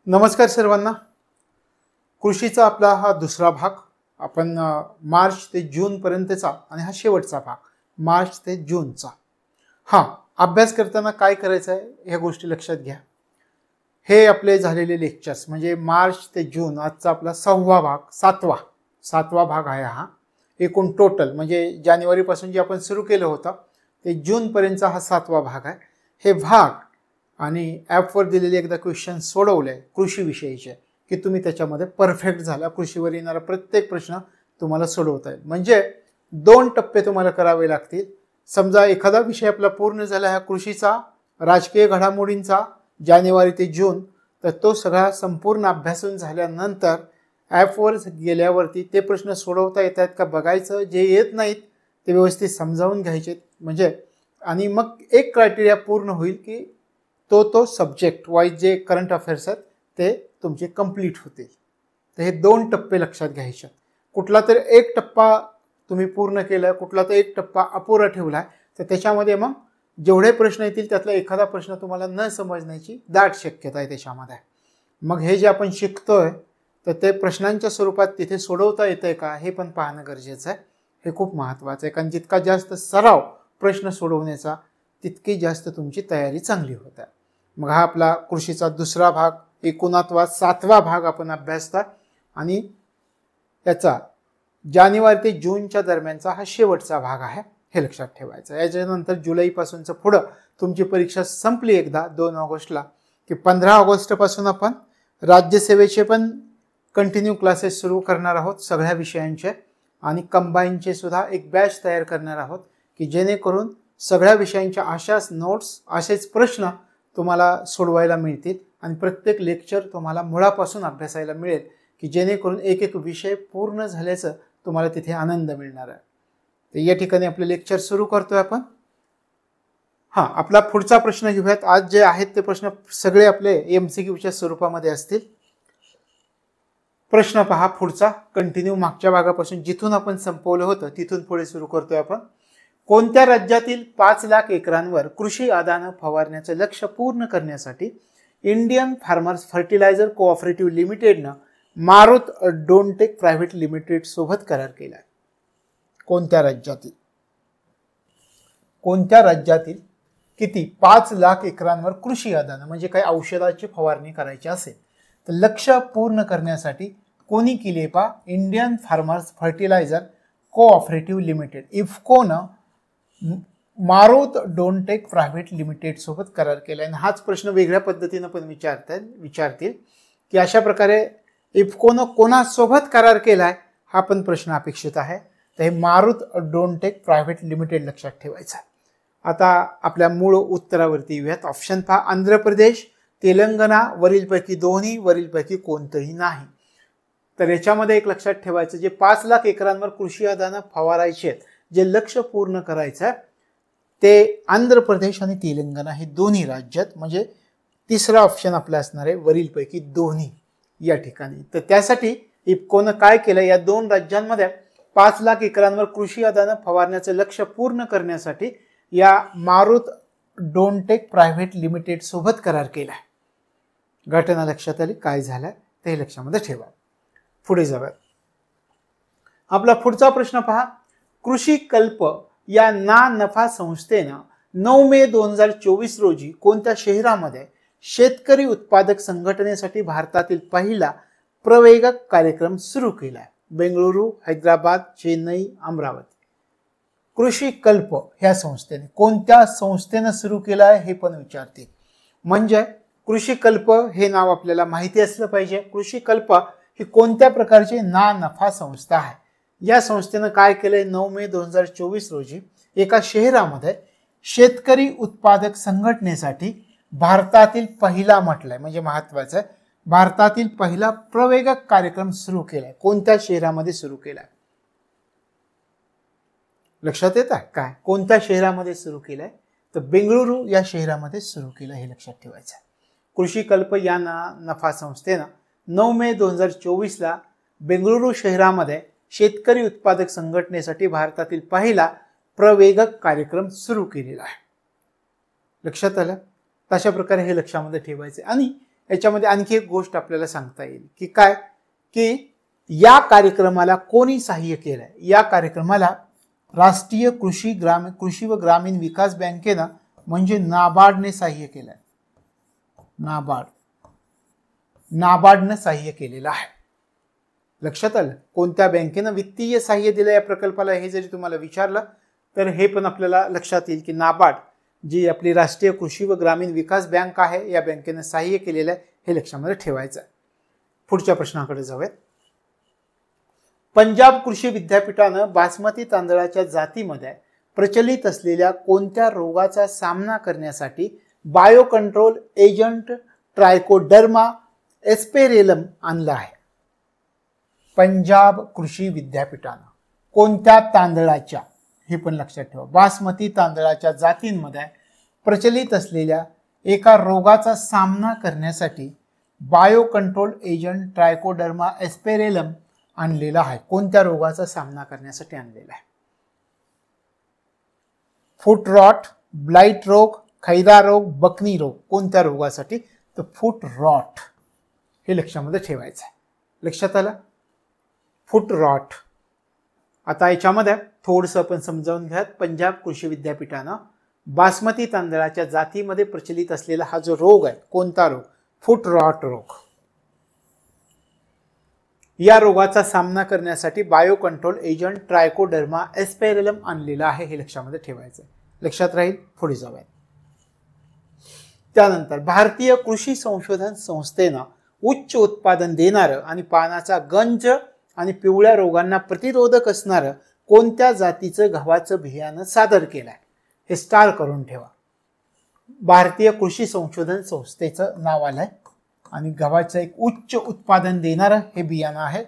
नमस्कार सर्वांना। कृषीचा आपला हा दुसरा भाग आपण मार्च ते जून पर्यंतचा आणि हा शेवटचा भाग मार्च ते जूनचा। अभ्यास करताना काय करायचं आहे ह्या गोष्टी लक्षात घ्या। हे आपले झालेले लेक्चर्स म्हणजे मार्च ते जून आजचा आपला सहावा भाग सातवा भाग आहे हा। एकूण टोटल म्हणजे जानेवारी पासून जे आपण सुरू केलं होतं ते जून पर्यंतचा हा सातवा भाग आहे। हे भाग आणि ॲपवर दिलेले एकदा क्वेश्चन सोडवले कृषीविषयीचे की तुम्ही त्याच्यामध्ये परफेक्ट झाला। कृषीवर येणारा प्रत्येक प्रश्न तुम्हाला सोडवता येईल। म्हणजे 2 टप्पे तुम्हाला करावे लागतील। समजा एखादा विषय आपला पूर्ण झाला हा कृषीचा राजकीय घडामोडींचा जानेवारी ते जून, तर तो सगळा संपूर्ण अभ्यासून झाल्यानंतर ॲपवर गेल्यावरती ते प्रश्न सोडवता येतात का बघायचं। जे येत नाहीत ते व्यवस्थित समजावून घ्यायचे म्हणजे आणि मग एक क्रायटेरिया पूर्ण होईल की तो सब्जेक्ट वाईज जे करंट अफेअर्स आहेत ते तुमचे कंप्लीट होतील। तर हे 2 टप्पे लक्षात घ्यायचे। कुठला तर एक टप्पा तुम्ही पूर्ण केला, कुठला तर एक टप्पा अपुरा ठेवला तर त्याच्यामध्ये मग जेवढे प्रश्न येतील त्यातला एखादा प्रश्न तुम्हाला न समजण्याची दाट शक्यता आहे त्याच्यामध्ये। मग हे जे आपण शिकतोय तर ते प्रश्नांच्या स्वरूपात तिथे सोडवता येतंय का हे पण पाहणं गरजेचं आहे। हे खूप महत्त्वाचं आहे कारण जितका जास्त सराव प्रश्न सोडवण्याचा तितकी जास्त तुमची तयारी चांगली होते। मग हा आपला कृषीचा दुसरा भाग 19वा 7वा भाग आपण अभ्यासता आणि याचा जानेवारी ते जूनच्या दरम्यानचा हा शेवटचा भाग आहे हे लक्षात ठेवायचं। याच्यानंतर जुलैपासूनचं पुढं तुमची परीक्षा संपली एकदा 2 ऑगस्टला की 15 ऑगस्टपासून आपण राज्यसेवेचे पण कंटिन्यू क्लासेस सुरू करणार आहोत सगळ्या विषयांचे आणि कंबाईनचे सुद्धा एक बॅच तयार करणार आहोत की जेणेकरून सगळ्या विषयांच्या अशाच नोट्स असेच प्रश्न तुम्हाला सोडवायला मिळतील आणि प्रत्येक लेक्चर तुम्हाला मुळापासून अभ्यासायला मिळेल की जेणेकरून एक एक विषय पूर्ण झाल्याचं तुम्हाला तिथे आनंद मिळणार आहे। तर या ठिकाणी आपले लेक्चर सुरू करतोय आपण। आपला पुढचा प्रश्न घेऊयात। आज जे आहेत ते प्रश्न सगळे आपले MCQच्या स्वरूपामध्ये असतील। प्रश्न पहा पुढचा कंटिन्यू मागच्या भागापासून जिथून आपण संपवलं होतं तिथून पुढे सुरू करतोय आपण। कोणत्या राज्यातील 5 लाख एकरांवर कृषी आदानं फवारण्याचे लक्ष्य पूर्ण करण्यासाठी इंडियन फार्मर्स फर्टिलायझर कोऑपरेटिव्ह लिमिटेडनं मारुत डोनटेक प्रायव्हेट लिमिटेड सोबत करार केला? कोणत्या राज्यातील किती 5 लाख एकरांवर कृषी आदानं म्हणजे काही औषधाची फवारणी करायची असेल तर लक्ष्य पूर्ण करण्यासाठी कोणी केली पा Indian Farmers Fertiliser Cooperative Limited इफ्कोनं मारुत डोनटेक प्रायव्हेट लिमिटेड सोबत करार केला। आणि हाच प्रश्न वेगळ्या पद्धतीने पण विचारतील की अशा प्रकारे इफ्कोनं कोणासोबत करार केलाय हा पण प्रश्न अपेक्षित आहे। तर हे मारुत डोनटेक प्रायव्हेट लिमिटेड लक्षात ठेवायचं। आता आपल्या मूळ उत्तरावरती येऊयात। ऑप्शन पहा आंध्र प्रदेश, तेलंगणा, वरीलपैकी दोन्ही, वरीलपैकी कोणतंही नाही। तर याच्यामध्ये एक लक्षात ठेवायचं जे 5 लाख एकरांवर कृषी आदानं फवारायचे आहेत जे लक्ष्य पूर्ण करायचं ते आंध्र प्रदेश आणि तेलंगणा हे दोन्ही राज्यात म्हणजे तिसरा ऑप्शन आपला असणार आहे वरीलपैकी दोन्ही या ठिकाणी। तर त्यासाठी इफ्कोनं काय केलं या 2 राज्यांमध्ये 5 लाख एकरांवर कृषी आदानं फवारण्याचं लक्ष्य पूर्ण करण्यासाठी या मारुत डोनटेक प्रायव्हेट लिमिटेड सोबत करार केला। घटना लक्षात आली काय झालं ते लक्षामध्ये ठेवा। पुढे जाऊया। आपला पुढचा प्रश्न पहा कृषी कल्प या ना नफा संस्थेनं 9 मे 2024 रोजी कोणत्या शहरामध्ये शेतकरी उत्पादक संघटनेसाठी भारतातील पहिला प्रवेगक कार्यक्रम सुरू केला? बेंगळुरू, हैदराबाद, चेन्नई, अमरावती। कृषी कल्प ह्या संस्थेने कोणत्या संस्थेनं सुरू केलं आहे हे पण विचारतील। म्हणजे कृषी कल्प हे नाव आपल्याला माहिती असलं पाहिजे। कृषी कल्प ही कोणत्या प्रकारची ना नफा संस्था आहे? या संस्थेनं काय केलंय 9 मे 2024 रोजी एका शहरामध्ये शेतकरी उत्पादक संघटनेसाठी भारतातील पहिला म्हटलंय म्हणजे महत्वाचं आहे भारतातील पहिला प्रवेगक कार्यक्रम सुरू केलाय। कोणत्या शहरामध्ये सुरू केलाय लक्षात येत आहे काय? कोणत्या शहरामध्ये सुरू केलाय तर बेंगळुरू या शहरामध्ये सुरू केलं हे लक्षात ठेवायचं। कृषी कल्प या नफा संस्थेनं 9 मे 2024 ला बेंगळुरू शहरामध्ये शेतकरी उत्पादक संघटनेसाठी भारतातील पहिला प्रवेगक कार्यक्रम सुरू केलेला आहे। लक्षात आलं? तशा प्रकारे हे लक्षामध्ये ठेवायचे। आणि याच्यामध्ये आणखी एक गोष्ट आपल्याला सांगता येईल की काय, की या कार्यक्रमाला कोणी सहाय्य केलंय? या कार्यक्रमाला राष्ट्रीय कृषी व ग्रामीण विकास बँकेनं म्हणजे नाबार्डने सहाय्य केलंय. नाबार्डनं सहाय्य केलेलं आहे. लक्षात आलं? कोणत्या बँकेनं वित्तीय सहाय्य दिलं या प्रकल्पाला हे जरी तुम्हाला विचारलं तर हे पण आपल्याला लक्षात येईल की नाबार्ड जी आपली राष्ट्रीय कृषी व ग्रामीण विकास बँक आहे या बँकेनं सहाय्य केलेलं आहे हे लक्षामध्ये ठेवायचं आहे. पुढच्या प्रश्नाकडे जाऊयात. पंजाब कृषी विद्यापीठानं बासमती तांदळाच्या जातीमध्ये प्रचलित असलेल्या कोणत्या रोगाचा सामना करण्यासाठी बायो कंट्रोल एजंट ट्रायकोडर्मा एस्पेरेलम आणलं आहे? पंजाब कृषी विद्यापीठानं कोणत्या तांदळाच्या, हे पण लक्षात ठेवा, बासमती तांदळाच्या जातींमध्ये प्रचलित असलेल्या एका रोगाचा सामना करण्यासाठी बायो कंट्रोल एजंट ट्रायकोडर्मा एस्पेरेलम आणलेला आहे. कोणत्या रोगाचा सामना करण्यासाठी आणलेला आहे? फूट रॉट, ब्लाइट रोग, खैरा रोग, बकनी रोग. कोणत्या रोगासाठी? तर फूट रॉट हे लक्षामध्ये ठेवायचं आहे. लक्षात आलं? फूट रॉट. आता याच्यामध्ये थोडंसं आपण समजावून घ्या. पंजाब कृषी विद्यापीठानं बासमती तांदळाच्या जातीमध्ये प्रचलित असलेला हा जो रोग आहे, कोणता रोग? फूट रॉट रोग. या रोगाचा सामना करण्यासाठी बायो कंट्रोल एजंट ट्रायकोडर्मा एस्पेरेलम आणलेला आहे हे लक्षामध्ये ठेवायचं. लक्षात राहील? पुढे जाऊया. त्यानंतर भारतीय कृषी संशोधन संस्थेनं उच्च उत्पादन देणारं आणि पानाचा गंज आणि पिवळ्या रोगांना प्रतिरोधक असणारं कोणत्या जातीचं गव्हाचं बियाणं सादर केलंय? हे स्टार करून ठेवा. भारतीय कृषी संशोधन संस्थेचं नाव आलंय आणि गव्हाचं एक उच्च उत्पादन देणारं हे बियाणं आहे.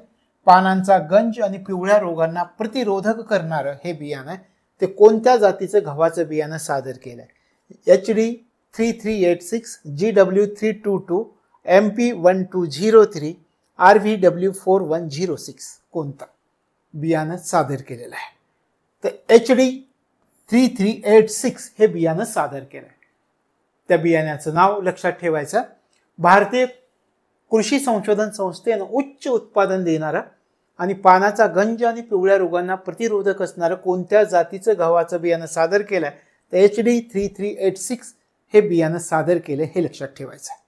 पानांचा गंज आणि पिवळ्या रोगांना प्रतिरोधक करणारं हे बियाणं आहे. ते कोणत्या जातीचं गव्हाचं बियाणं सादर केलंय? HD 3386, GW 322, MP 1203, RVW 4106 कोणतं बियाणं सादर केलेलं आहे? तर HD 3386 हे बियाणं सादर केलंय. त्या बियाण्याचं नाव लक्षात ठेवायचं. भारतीय कृषी संशोधन संस्थेनं उच्च उत्पादन देणारं आणि पानाचा गंज आणि पिवळ्या रोगांना प्रतिरोधक असणारं कोणत्या जातीचं गव्हाचं बियाणं सादर केलंय? तर HD 3386 हे बियाणं सादर केले हे लक्षात ठेवायचं आहे.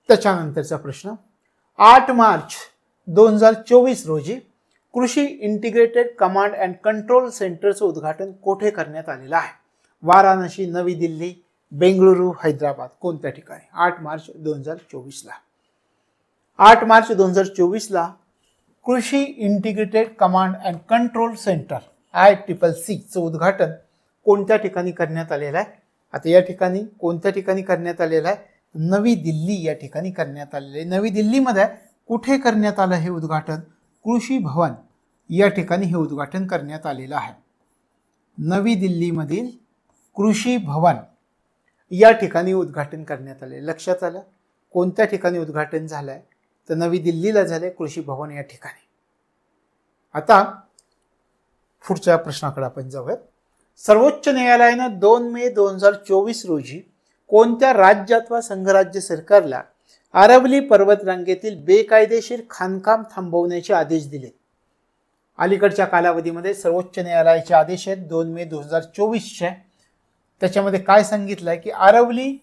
त्याच्यानंतरचा प्रश्न, 8 मार्च 2024 रोजी कृषी इंटिग्रेटेड कमांड अँड कंट्रोल सेंटरचं उद्घाटन कोठे करण्यात आलेलं आहे? वाराणसी, नवी दिल्ली, बेंगळुरू, हैदराबाद. कोणत्या ठिकाणी? 8 मार्च 2024 ला. 8 मार्च 2024 ला कृषी integrated command and control centre ICC चं उद्घाटन कोणत्या ठिकाणी करण्यात आलेलं आहे? आता या ठिकाणी कोणत्या ठिकाणी करण्यात आलेलं आहे? नवी दिल्ली या ठिकाणी करण्यात आलेलं आहे. नवी दिल्लीमध्ये कुठे करण्यात आलं हे उद्घाटन? कृषी भवन या ठिकाणी हे उद्घाटन करण्यात आलेलं आहे. नवी दिल्लीमधील कृषी भवन या ठिकाणी उद्घाटन करण्यात आले. लक्षात आलं? कोणत्या ठिकाणी उद्घाटन झालंय? तर नवी दिल्लीला झालंय, कृषी भवन या ठिकाणी. आता पुढच्या प्रश्नाकडे आपण जाऊयात. सर्वोच्च न्यायालयानं 2 मे 2024 रोजी कोणत्या राज्य अथवा संघराज्य सरकारला अरवली पर्वतरांगेतील बेकायदेशीर खाणकाम थांबवण्याचे आदेश दिले? अलीकडच्या कालावधीमध्ये सर्वोच्च न्यायालयाचे आदेश आहेत 2 मे 2024चे. त्याच्यामध्ये काय सांगितलंय की अरवली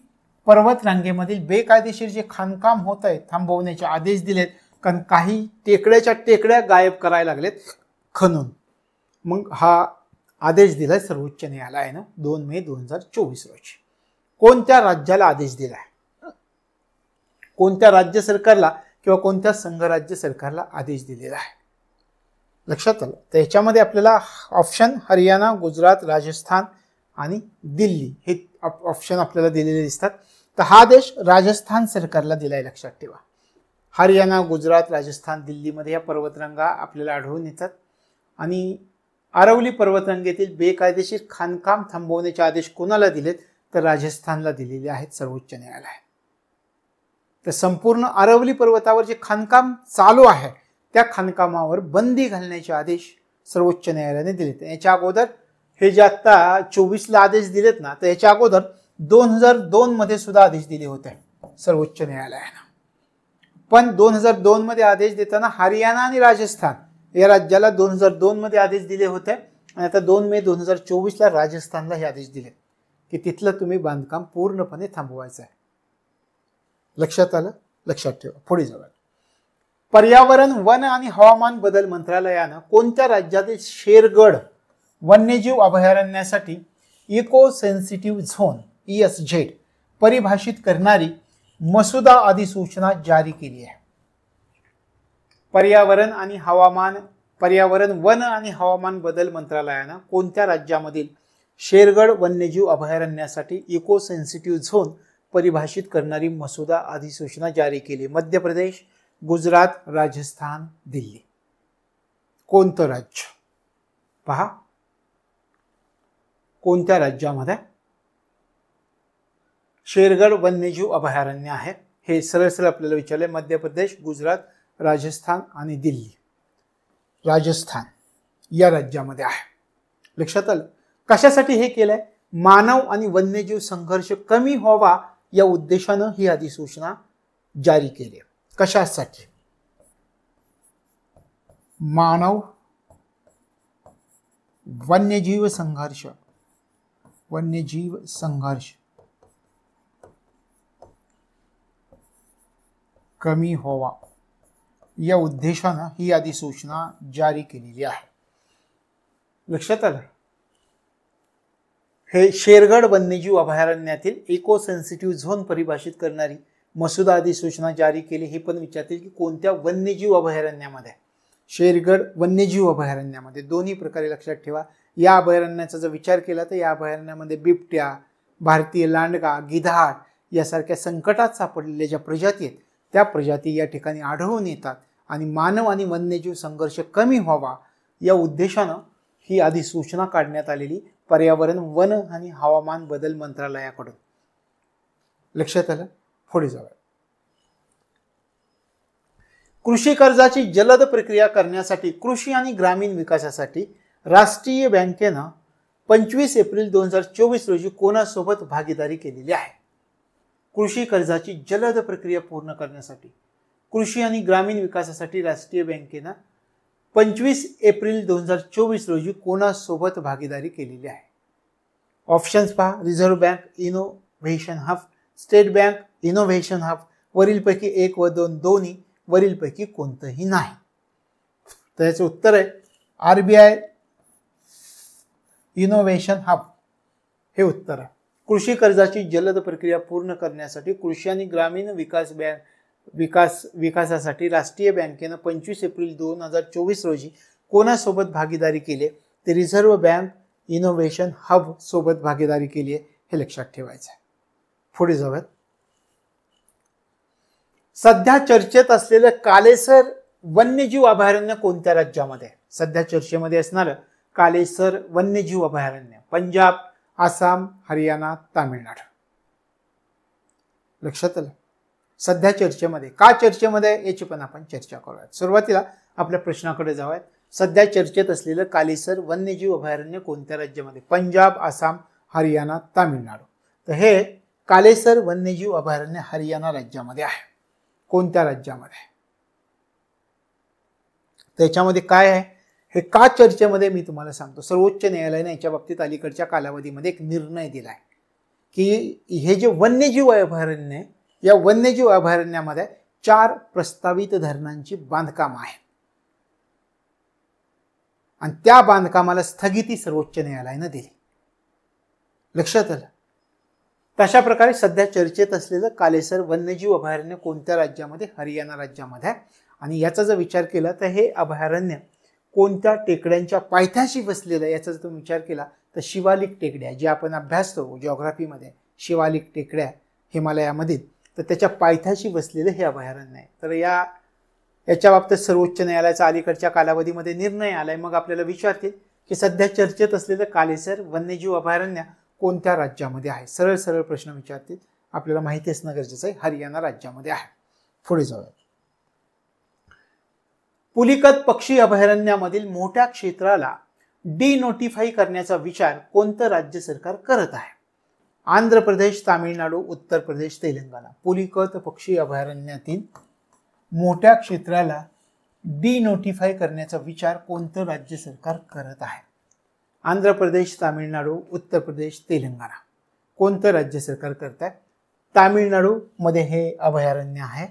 पर्वतरांगेमधील बेकायदेशीर जे खाणकाम होत आहे थांबवण्याचे आदेश दिलेत, कारण काही टेकड्याच्या टेकड्या गायब करायला लागलेत खणून. मग हा आदेश दिलाय सर्वोच्च न्यायालयानं 2 मे 2024 रोजी. कोणत्या राज्याला आदेश दिलाय? कोणत्या राज्य सरकारला किंवा कोणत्या संघराज्य सरकारला आदेश दिलेला आहे? लक्षात आलं? तर याच्यामध्ये आपल्याला ऑप्शन हरियाणा, गुजरात, राजस्थान आणि दिल्ली हे ऑप्शन आपल्याला दिलेले दिसतात. तर हा आदेश राजस्थान सरकारला दिलाय. लक्षात ठेवा. हरियाणा, गुजरात, राजस्थान, दिल्लीमध्ये या पर्वतरांगा आपल्याला आढळून येतात. आणि अरवली पर्वतरांगेतील बेकायदेशीर खाणकाम थांबवण्याचे आदेश कोणाला दिलेत? तर राजस्थानला दिलेले आहेत सर्वोच्च न्यायालयाने. तर संपूर्ण अरवली पर्वतावर जे खाणकाम चालू आहे त्या खाणकामावर बंदी घालण्याचे आदेश सर्वोच्च न्यायालयाने दिलेत. याच्या अगोदर हे जे आता 24 ला आदेश दिलेत ना, तर याच्या अगोदर 2002 मध्ये सुद्धा आदेश दिले होते. सर्वोच्च न्यायालयानं. पण 2002 मध्ये आदेश देताना हरियाणा आणि राजस्थान या राज्याला 2002 मध्ये आदेश दिले होते आणि आता 2 मे 2024ला राजस्थानला हे आदेश दिले की तिथलं तुम्ही बांधकाम पूर्णपणे थांबवायचं आहे. लक्षात आलं? लक्षात ठेवा. पुढे जाऊया. पर्यावरण, वन आणि हवामान बदल मंत्रालयानं कोणत्या राज्यातील शेरगड वन्यजीव अभयारण्यासाठी इको सेन्सिटिव्ह झोन ESZ परिभाषित करणारी मसुदा अधिसूचना जारी केली आहे? पर्यावरण, वन आणि हवामान बदल मंत्रालयानं कोणत्या राज्यामधील शेरगड वन्यजीव अभयारण्यासाठी इको सेन्सिटिव्ह झोन परिभाषित करणारी मसुदा अधिसूचना जारी केली? मध्य प्रदेश, गुजरात, राजस्थान, दिल्ली. कोणतं राज्य? पहा, कोणत्या राज्यामध्ये शेरगड वन्यजीव अभयारण्य आहे हे सरळ सरळ आपल्याला विचारले. मध्य प्रदेश, गुजरात, राजस्थान आणि दिल्ली. राजस्थान या राज्यामध्ये आहे. लक्षात आलं? कशासाठी हे केलंय? मानव आणि वन्यजीव संघर्ष कमी व्हावा या उद्देशानं ही अधिसूचना जारी केली. कशासाठी? मानव वन्यजीव संघर्ष कमी व्हावा या उद्देशानं ही अधिसूचना जारी केलेली आहे. लक्षात आलं? हे शेरगड वन्यजीव अभयारण्यातील इको सेन्सिटिव्ह झोन परिभाषित करणारी मसुदा अधिसूचना जारी केली. हे पण विचारतील की कोणत्या वन्यजीव अभयारण्यामध्ये? शेरगड वन्यजीव अभयारण्यामध्ये. दोन्ही प्रकारे लक्षात ठेवा. या अभयारण्याचा जर विचार केला तर या अभयारण्यामध्ये बिबट्या, भारतीय लांडगा, गिधाड यासारख्या संकटात सापडलेल्या ज्या प्रजाती आहेत त्या प्रजाती या ठिकाणी आढळून येतात आणि मानव आणि वन्यजीव संघर्ष कमी व्हावा या उद्देशानं ही अधिसूचना काढण्यात आलेली पर्यावरण, वन आणि हवामान बदल मंत्रालयाकडून. लक्षात आलं? पुढे जाऊया. कृषी कर्जाची जलद प्रक्रिया करण्यासाठी कृषी आणि ग्रामीण विकासासाठी राष्ट्रीय बँकेनं 25 एप्रिल 2024 रोजी कोणासोबत भागीदारी केलेली आहे? कृषी कर्जाची जलद प्रक्रिया पूर्ण करण्यासाठी कृषी आणि ग्रामीण विकासासाठी राष्ट्रीय बँकेनं 25 एप्रिल 2024 रोजी कोणासोबत भागीदारी केलेली आहे? ऑप्शन्स पहा. Reserve bank, innovation hub, state bank, innovation hub. वरीलपैकी 1 व 2 दोन्ही, वरीलपैकी कोणतंही नाही. तर याचं उत्तर आहे RBI इनोव्हेशन हब हे उत्तर आहे. कृषी कर्जाची जलद प्रक्रिया पूर्ण करण्यासाठी कृषी आणि ग्रामीण विकासासाठी राष्ट्रीय बँकेनं 25 एप्रिल 2024 रोजी कोणासोबत भागीदारी केली? ते रिझर्व्ह बँक इनोव्हेशन हब सोबत भागीदारी केली आहे. हे लक्षात ठेवायचं आहे. पुढे जाऊयात. सध्या चर्चेत असलेलं कालेसर वन्यजीव अभयारण्य कोणत्या राज्यामध्ये? सध्या चर्चेमध्ये असणारं कालेसर वन्यजीव अभयारण्य पंजाब, आसाम, हरियाणा, तामिळनाडू. लक्षात आलं? सध्या चर्चेमध्ये. का चर्चेमध्ये याची पण आपण चर्चा करूयात. सुरुवातीला आपल्या प्रश्नाकडे जाऊयात. सध्या चर्चेत असलेलं कालेसर वन्यजीव अभयारण्य कोणत्या राज्यामध्ये? पंजाब, आसाम, हरियाणा, तामिळनाडू. तर हे कालेसर वन्यजीव अभयारण्य हरियाणा राज्यामध्ये आहे. कोणत्या राज्यामध्ये? त्याच्यामध्ये काय आहे हे का चर्चेमध्ये मी तुम्हाला सांगतो. सर्वोच्च न्यायालयाने याच्या बाबतीत अलीकडच्या कालावधीमध्ये एक निर्णय दिलाय की हे जे वन्यजीव अभयारण्य आहे या वन्यजीव अभयारण्यामध्ये 4 प्रस्तावित धरणांची बांधकाम आहे आणि त्या बांधकामाला स्थगिती सर्वोच्च न्यायालयाने दिली. लक्षात आलं? तशा प्रकारे सध्या चर्चेत असलेलं कालेसर वन्यजीव अभयारण्य कोणत्या राज्यामध्ये? हरियाणा राज्यामध्ये. आणि याचा जर विचार केला तर हे अभयारण्य कोणत्या टेकड्यांच्या पायथ्याशी बसलेलं आहे याचा जर तुम्ही विचार केला तर शिवालिक टेकड्या जे आपण अभ्यासतो जिओग्राफीमध्ये, शिवालिक टेकड्या हिमालयामधील, तर त्याच्या पायथ्याशी बसलेलं हे अभयारण्य आहे. तर याच्या बाबतीत सर्वोच्च न्यायालयाचा अलीकडच्या कालावधीमध्ये निर्णय आलाय. मग आपल्याला विचारतील की सध्या चर्चेत असलेलं कालेसर वन्यजीव अभयारण्य कोणत्या राज्यामध्ये आहे? सरळ सरळ प्रश्न विचारतील. आपल्याला माहिती असणं गरजेचं आहे. हरियाणा राज्यामध्ये आहे. पुढे जाऊया. पुलिकत पक्षी अभयारण्यामधील मोठ्या क्षेत्राला डिनोटिफाई करण्याचा विचार कोणतं राज्य सरकार करत आहे? आंध्र प्रदेश, तामिळनाडू, उत्तर प्रदेश, तेलंगणा. पुलिकत पक्षी अभयारण्यातील मोठ्या क्षेत्राला डिनोटिफाय करण्याचा विचार कोणतं राज्य सरकार करत आहे? आंध्र प्रदेश, तामिळनाडू, उत्तर प्रदेश, तेलंगणा. कोणतं राज्य सरकार करत आहे? तामिळनाडू मध्ये हे अभयारण्य आहे.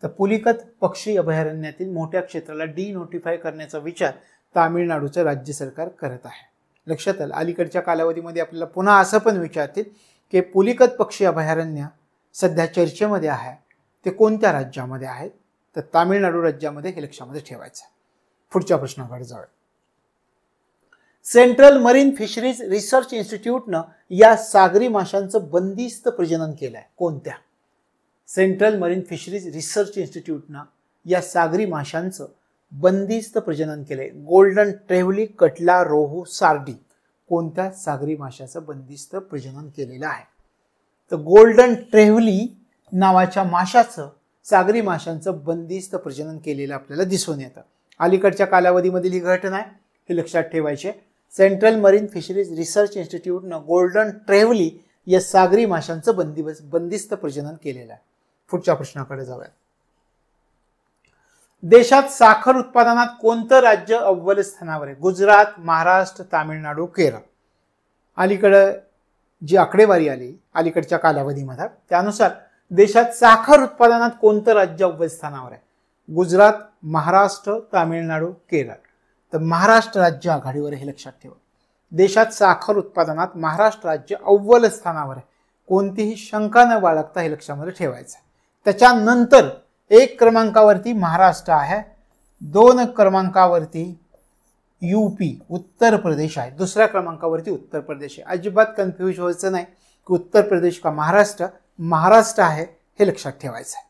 तर पुलिकत पक्षी अभयारण्यातील मोठ्या क्षेत्राला डिनोटिफाय करण्याचा विचार तामिळनाडूचं राज्य सरकार करत आहे. लक्षात आलं. अलीकडच्या कालावधीमध्ये आपल्याला पुन्हा असं पण विचारतील की पुलिकत पक्षी अभयारण्य सध्या चर्चेमध्ये आहे, ते कोणत्या राज्यामध्ये आहेत? तर तामिळनाडू राज्यामध्ये. हे लक्षामध्ये ठेवायचं. पुढच्या प्रश्नाकडे जाऊया. सेंट्रल मरीन फिशरीज रिसर्च इन्स्टिट्यूटनं या सागरी माशांचं बंदिस्त प्रजनन केलंय. कोणत्या? सेंट्रल मरीन फिशरीज रिसर्च इन्स्टिट्यूटनं या सागरी माशांचं बंदिस्त प्रजनन केलंय. गोल्डन ट्रेव्हली, कटला, रोहू, सार्डी. कोणत्या सागरी माशाचं बंदिस्त प्रजनन केलेलं आहे? तर गोल्डन ट्रेव्हली नावाच्या माशाचं, सागरी माशांचं बंदिस्त प्रजनन केलेलं आपल्याला दिसून येतं. अलीकडच्या कालावधीमधील ही घटना आहे, हे लक्षात ठेवायचे. सेंट्रल मरीन फिशरीज रिसर्च इन्स्टिट्यूटनं गोल्डन ट्रेव्हली या सागरी माशांचं बंदिस्त प्रजनन केलेलं आहे. पुढच्या प्रश्नाकडे जाऊया. देशात साखर उत्पादनात कोणतं राज्य अव्वल स्थानावर आहे? गुजरात, महाराष्ट्र, तामिळनाडू, केरळ. अलीकडे जी आकडेवारी आली अलीकडच्या कालावधीमध्ये, त्यानुसार देशात साखर उत्पादनात कोणतं राज्य अव्वल स्थानावर आहे? गुजरात, महाराष्ट्र, तामिळनाडू, केरळ. तर महाराष्ट्र राज्य आघाडीवर आहे, हे लक्षात ठेवा. देशात साखर उत्पादनात महाराष्ट्र राज्य अव्वल स्थानावर आहे. कोणतीही शंका न बाळगता हे लक्षामध्ये ठेवायचं. त्याच्यानंतर 1 क्रमांकावरती महाराष्ट्र आहे, 2 क्रमांकावरती यूपी उत्तर प्रदेश आहे, 2ऱ्या क्रमांकावरती उत्तर प्रदेश आहे. अजिबात कन्फ्यूज व्हायचं नाही की उत्तर प्रदेश का महाराष्ट्र. महाराष्ट्र आहे, हे लक्षात ठेवायचं आहे.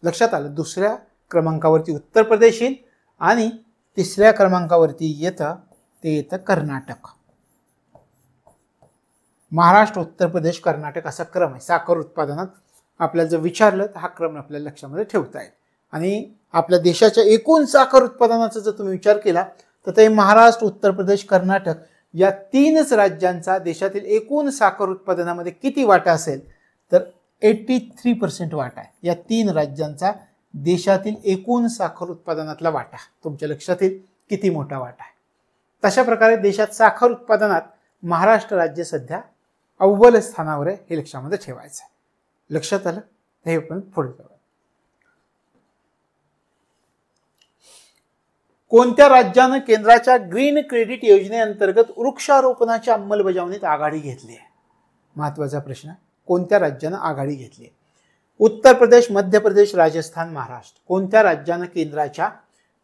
लक्षात आलं. 2ऱ्या क्रमांकावरती उत्तर प्रदेश येईल आणि 3ऱ्या क्रमांकावरती येतं कर्नाटक. महाराष्ट्र, उत्तर प्रदेश, कर्नाटक असा क्रम आहे. साखर उत्पादनात आपल्याला जर विचारलं तर हा क्रम आपल्याला लक्षामध्ये ठेवता येईल. आणि आपल्या देशाच्या एकूण साखर उत्पादनाचा जर तुम्ही विचार केला तर ते महाराष्ट्र, उत्तर प्रदेश, कर्नाटक या 3च राज्यांचा देशातील एकूण साखर उत्पादनामध्ये किती वाटा असेल? तर 83% वाटा आहे. या 3 राज्यांचा देशातील एकूण साखर उत्पादनातला वाटा तुमच्या लक्षात येईल किती मोठा वाटा आहे. तशा प्रकारे देशात साखर उत्पादनात महाराष्ट्र राज्य सध्या अव्वल स्थानावर आहे, हे लक्षामध्ये ठेवायचं आहे. लक्षात आलं. हे पण पुढे जाऊया. कोणत्या राज्यानं केंद्राच्या ग्रीन क्रेडिट योजनेअंतर्गत वृक्षारोपणाच्या अंमलबजावणीत आघाडी घेतली आहे? महत्वाचा प्रश्न. कोणत्या राज्यानं आघाडी घेतली आहे? उत्तर प्रदेश, मध्य प्रदेश, राजस्थान, महाराष्ट्र. कोणत्या राज्यानं केंद्राच्या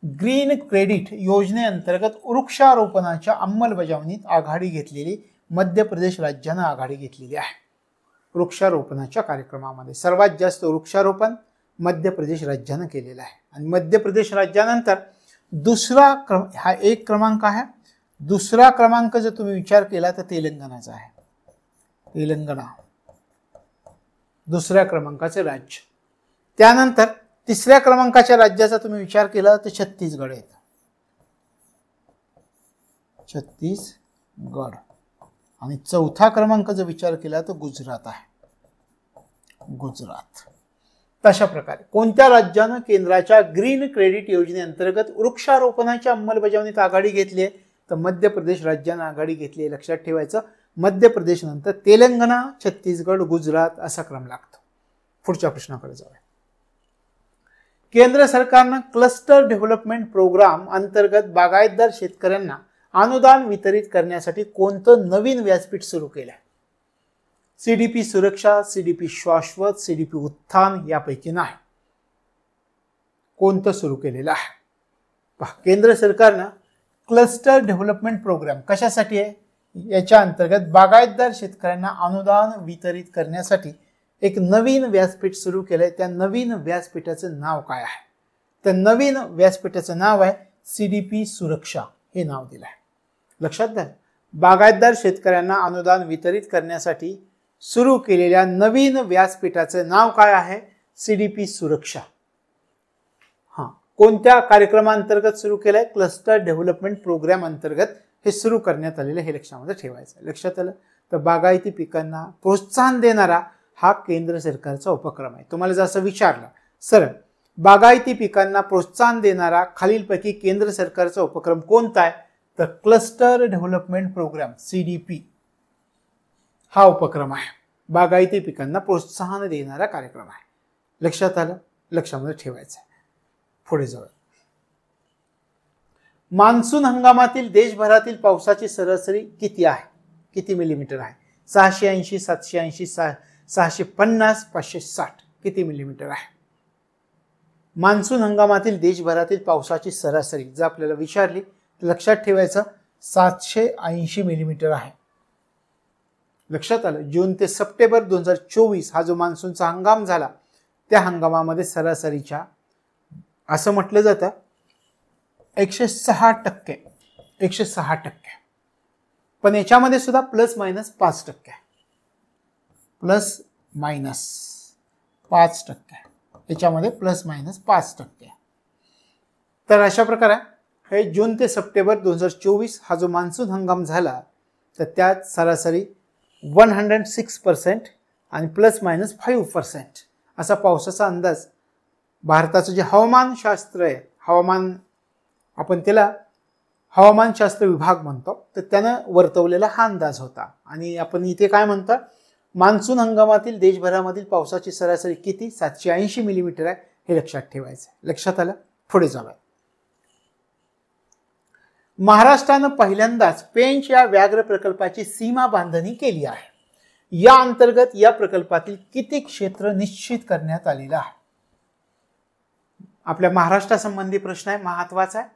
ग्रीन क्रेडिट योजनेअंतर्गत वृक्षारोपणाच्या अंमलबजावणीत आघाडी घेतलेली? मध्य प्रदेश राज्यानं आघाडी घेतलेली आहे. वृक्षारोपणाच्या कार्यक्रमामध्ये सर्वात जास्त वृक्षारोपण मध्य प्रदेश राज्यानं केलेलं आहे. आणि मध्य प्रदेश राज्यानंतर दुसरा क्रम, हा 1 क्रमांक आहे. 2रा क्रमांक जर तुम्ही विचार केला तर तेलंगणाचा आहे. तेलंगणा 2ऱ्या क्रमांकाचे राज्य. त्यानंतर 3ऱ्या क्रमांकाच्या राज्याचा तुम्ही विचार केला तर छत्तीसगड येतं. छत्तीसगड. आणि 4था क्रमांक जर विचार केला तर गुजरात आहे. गुजरात. तशा प्रकारे कोणत्या राज्यानं केंद्राच्या ग्रीन क्रेडिट योजनेअंतर्गत वृक्षारोपणाच्या अंमलबजावणीत आघाडी घेतली आहे? तर मध्य प्रदेश राज्यानं आघाडी घेतली आहे. लक्षात ठेवायचं. मध्य प्रदेश नंतर तेलंगणा, छत्तीसगड, गुजरात असा क्रम लागतो. पुढच्या प्रश्नाकडे जाऊया. केंद्र सरकारनं क्लस्टर डेव्हलपमेंट प्रोग्राम अंतर्गत बागायतदार शेतकऱ्यांना अनुदान वितरित करण्यासाठी कोणतं नवीन व्यासपीठ सुरू केलं आहे? सीडीपी सुरक्षा, सीडीपी शाश्वत, सीडीपी उत्थान यापैकी नाही. कोणतं सुरू केलेलं आहे? पहा, केंद्र सरकारनं क्लस्टर डेव्हलपमेंट प्रोग्राम कशासाठी आहे? याच्या अंतर्गत बागायतदार शेतकऱ्यांना अनुदान वितरित करण्यासाठी एक नवीन व्यासपीठ सुरू केलंय. त्या नवीन व्यासपीठाचं नाव काय आहे? तर नवीन व्यासपीठाचं नाव आहे सीडीपी सुरक्षा, हे नाव दिलं आहे. लक्षात घ्या. बागायतदार शेतकऱ्यांना अनुदान वितरित करण्यासाठी सुरू केलेल्या नवीन व्यासपीठाचं नाव काय आहे? सीडीपी सुरक्षा. कोणत्या कार्यक्रमांतर्गत सुरू केलंय? क्लस्टर डेव्हलपमेंट प्रोग्राम अंतर्गत हे सुरू करण्यात आलेलं, हे लक्षामध्ये ठेवायचं. लक्षात आलं. तर बागायती पिकांना प्रोत्साहन देणारा हा केंद्र सरकारचा उपक्रम आहे. तुम्हाला जर असं विचारलं सर बागायती पिकांना प्रोत्साहन देणारा खालीलपैकी केंद्र सरकारचा उपक्रम कोणता आहे, तर क्लस्टर डेव्हलपमेंट प्रोग्राम CDP हा उपक्रम आहे. बागायती पिकांना प्रोत्साहन देणारा कार्यक्रम आहे. लक्षात आलं, लक्षामध्ये ठेवायचं आहे. पुढे जाऊ. मान्सून हंगामातील देशभरातील पावसाची सरासरी किती आहे, किती मिलीमीटर आहे? 680, 780, 650, 560 किती मिलीमीटर आहे? मान्सून हंगामातील देशभरातील पावसाची सरासरी जर आपल्याला विचारली तर लक्षात ठेवायचं 780 मिलीमीटर आहे. लक्षात आलं. जून ते सप्टेंबर 2024 हा जो मान्सूनचा हंगाम झाला त्या हंगामामध्ये सरासरीच्या असं म्हटलं जातं 106%, 106%. पण याच्यामध्ये सुद्धा ±5%, ±5%, याच्यामध्ये ±5%. तर अशा प्रकारे हे जून ते सप्टेंबर 2024 हा जो मान्सून हंगाम झाला तर त्यात सरासरी 106% आणि ±5% असा पावसाचा अंदाज भारताचं जे हवामानशास्त्र आहे, आपण त्याला हवामानशास्त्र विभाग म्हणतो, तर त्यानं वर्तवलेला हा अंदाज होता. आणि आपण इथे काय म्हणतो, मान्सून हंगामातील देशभरामधील पावसाची सरासरी किती 780 मिलीमीटर आहे हे लक्षात ठेवायचं. लक्षात आलं. पुढे जाऊया. महाराष्ट्रानं पहिल्यांदाच पेंच या व्याघ्र प्रकल्पाची सीमा बांधणी केली आहे. या अंतर्गत या प्रकल्पातील किती क्षेत्र निश्चित करण्यात आलेलं आहे? आपल्या महाराष्ट्रासंबंधी प्रश्न आहे, महत्वाचा आहे.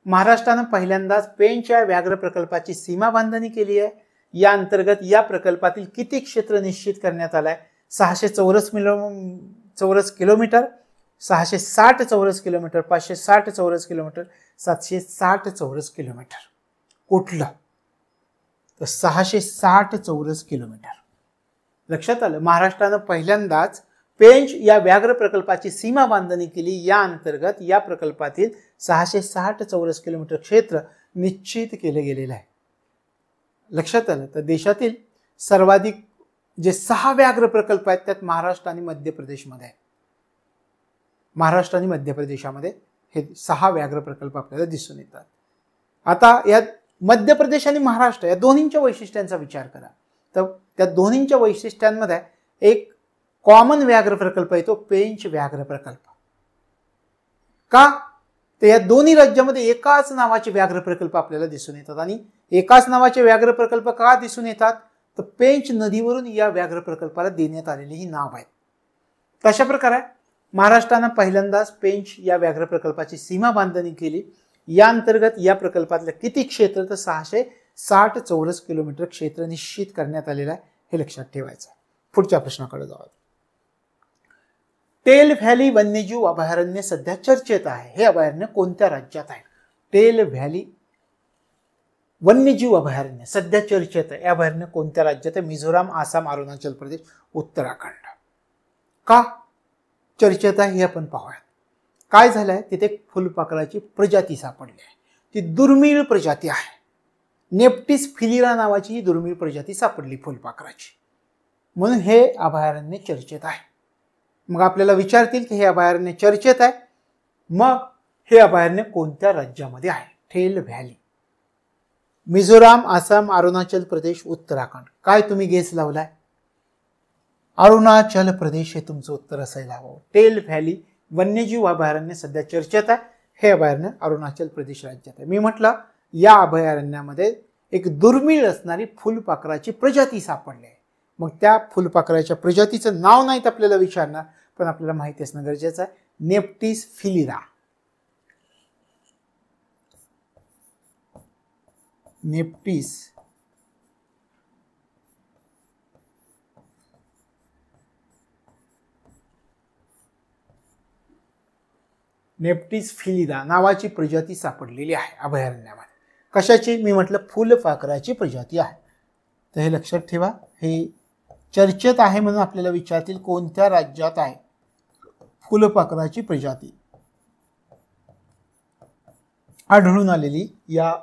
महाराष्ट्रानं पहिल्यांदाच पेंच या व्याघ्र प्रकल्पाची सीमा बांधणी केली आहे. या अंतर्गत या प्रकल्पातील किती क्षेत्र निश्चित करण्यात आलाय? 600 चौरस किलोमीटर, 660 चौरस किलोमीटर, 560 चौरस किलोमीटर, 760 चौरस किलोमीटर. कुठलं? तर 660 चौरस किलोमीटर. लक्षात आलं. महाराष्ट्रानं पहिल्यांदाच पेंच या व्याघ्र प्रकल्पाची सीमा बांधणी केली. या अंतर्गत या प्रकल्पातील 660 चौरस किलोमीटर क्षेत्र निश्चित केले गेलेले आहे. लक्षात आलं. तर देशातील सर्वाधिक जे 6 व्याघ्र प्रकल्प आहेत त्यात महाराष्ट्र आणि मध्य प्रदेशमध्ये आहे. महाराष्ट्र आणि मध्य प्रदेशामध्ये हे 6 व्याघ्र प्रकल्प आपल्याला दिसून येतात. आता यात मध्य प्रदेश आणि महाराष्ट्र या दोन्हींच्या वैशिष्ट्यांचा विचार करा. तर त्या दोन्हींच्या वैशिष्ट्यांमध्ये एक कॉमन व्याघ्र प्रकल्प येतो, पेंच व्याघ्र प्रकल्प. का? तर या दोन्ही राज्यामध्ये एकाच नावाचे व्याघ्र प्रकल्प आपल्याला दिसून येतात. आणि एकाच नावाचे व्याघ्र प्रकल्प का दिसून येतात? तर पेंच नदीवरून या व्याघ्र प्रकल्पाला देण्यात आलेली ही नाव आहेत. अशा प्रकारे महाराष्ट्रानं पहिल्यांदाच पेंच या व्याघ्र प्रकल्पाची सीमा बांधणी केली. या अंतर्गत या प्रकल्पातलं किती क्षेत्र? तर 660 चौरस किलोमीटर क्षेत्र निश्चित करण्यात आलेलं आहे. हे लक्षात ठेवायचं. पुढच्या प्रश्नाकडे जाऊ. टेल व्हॅली वन्यजीव अभयारण्य सध्या चर्चेत आहे. हे अभयारण्य कोणत्या राज्यात आहे? टेल व्हॅली वन्यजीव अभयारण्य सध्या चर्चेत आहे. अभयारण्य कोणत्या राज्यात आहे? मिझोराम, आसाम, अरुणाचल प्रदेश, उत्तराखंड. का चर्चेत आहे हे आपण पाहूया. काय झालंय, तिथे फुलपाखराची प्रजाती सापडली आहे. ती दुर्मिळ प्रजाती आहे. नेप्टिस फिलिरा नावाची ही दुर्मिळ प्रजाती सापडली फुलपाखराची, म्हणून हे अभयारण्य चर्चेत आहे. मग आपल्याला विचारतील की हे अभयारण्य चर्चेत आहे, मग हे अभयारण्य कोणत्या राज्यामध्ये आहे? Tail valley, Mizoram, Assam, Arunachal Pradesh, Uttarakhand. काय तुम्ही गेस लावलाय? अरुणाचल प्रदेश हे तुमचं उत्तर असायला हवं. टेल व्हॅली वन्यजीव अभयारण्य सध्या चर्चेत आहे. हे अभयारण्य अरुणाचल प्रदेश राज्यात आहे. मी म्हटलं या अभयारण्यामध्ये एक दुर्मिळ असणारी फुलपाखराची प्रजाती सापडली आहे. मग त्या फुलपाखराच्या प्रजातीचं नाव नाहीत आपल्याला विचारणार, पण आपल्याला माहिती असणं गरजेचं आहे. नेप्टिस फिलिरा. नेप्टिस फिलिरा नावाची प्रजाती सापडलेली आहे अभयारण्यामध्ये. कशाची? मी म्हटलं फुलपाखराची प्रजाती आहे. तर हे लक्षात ठेवा. हे चर्चेत आहे म्हणून आपल्याला विचारतील कोणत्या राज्यात आहे फुलपाखराची प्रजाती आढळून आलेली या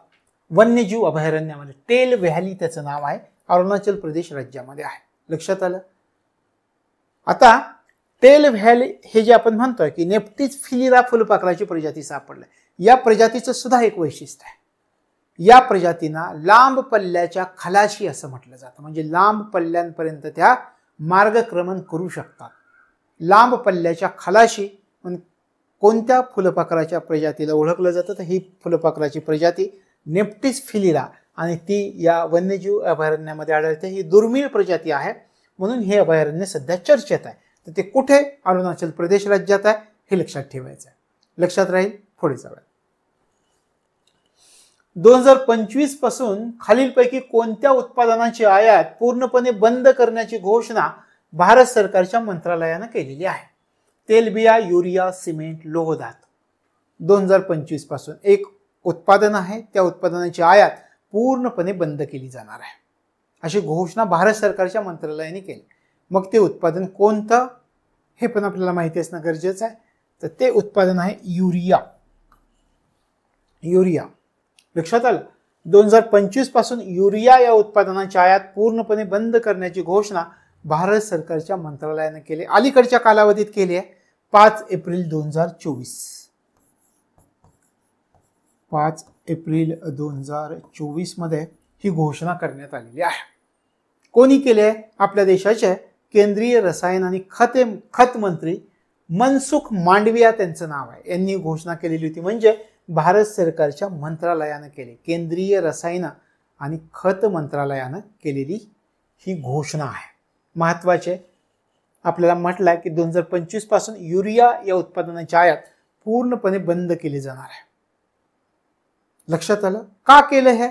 वन्यजीव अभयारण्यामध्ये. टेल व्हॅली त्याचं नाव आहे अरुणाचल प्रदेश राज्यामध्ये आहे. लक्षात आलं. आता टेल व्हॅली हे जे आपण म्हणतोय की नेप्टिस फिलिरा फुलपाखराची प्रजाती सापडली, या प्रजातीचं सुद्धा एक वैशिष्ट्य आहे. या प्रजातींना लांब पल्ल्याच्या खलाशी असं म्हटलं जातं, म्हणजे लांब पल्ल्यांपर्यंत त्या मार्गक्रमण करू शकतात. लांब पल्ल्याच्या खलाशी कोणत्या फुलपाखराच्या प्रजातीला ओळखलं जातं, तर ही फुलपाखराची प्रजाती नेप्टिस फिलिरा आणि ती या वन्यजीव अभयारण्यामध्ये आढळते. ही दुर्मिळ प्रजाती आहे, म्हणून हे अभयारण्य सध्या चर्चेत आहे. तर ते कुठे? अरुणाचल प्रदेश राज्यात आहे, हे लक्षात ठेवायचं आहे. लक्षात राहील. पुढे जाऊया. 2025 पासून खालीलपैकी कोणत्या उत्पादनांची आयात पूर्णपणे बंद करण्याची घोषणा भारत सरकारच्या मंत्रालयानं केलेली आहे? तेलबिया, युरिया, सिमेंट, लोहधात. 2025 पासून एक उत्पादन आहे, त्या उत्पादनाची आयात पूर्णपणे बंद केली जाणार आहे, अशी घोषणा भारत सरकारच्या मंत्रालयाने केली. मग ते उत्पादन कोणतं हे पण आपल्याला माहिती असणं गरजेचं आहे. तर ते उत्पादन आहे युरिया. युरिया. लक्षात आलं. 2025 पासून युरिया या उत्पादनाची आयात पूर्णपणे बंद करण्याची घोषणा भारत सरकारच्या मंत्रालयाने केली. अलीकडच्या कालावधीत केली आहे. 5 एप्रिल 2024. 5 एप्रिल 2024 मध्ये ही घोषणा करण्यात आलेली आहे. कोणी केली आहे? आपल्या देशाचे केंद्रीय रसायन आणि खत मंत्री मनसुख मांडविया त्यांचं नाव आहे. यांनी घोषणा केलेली होती, म्हणजे भारत सरकारच्या मंत्रालयानं केली. केंद्रीय रसायन आणि खत मंत्रालयानं केलेली ही घोषणा आहे. महत्वाचे आपल्याला म्हटलं आहे की 2025 पासून युरिया या उत्पादनाची आयात पूर्णपणे बंद केली जाणार आहे. लक्षात आलं. का केलं हे?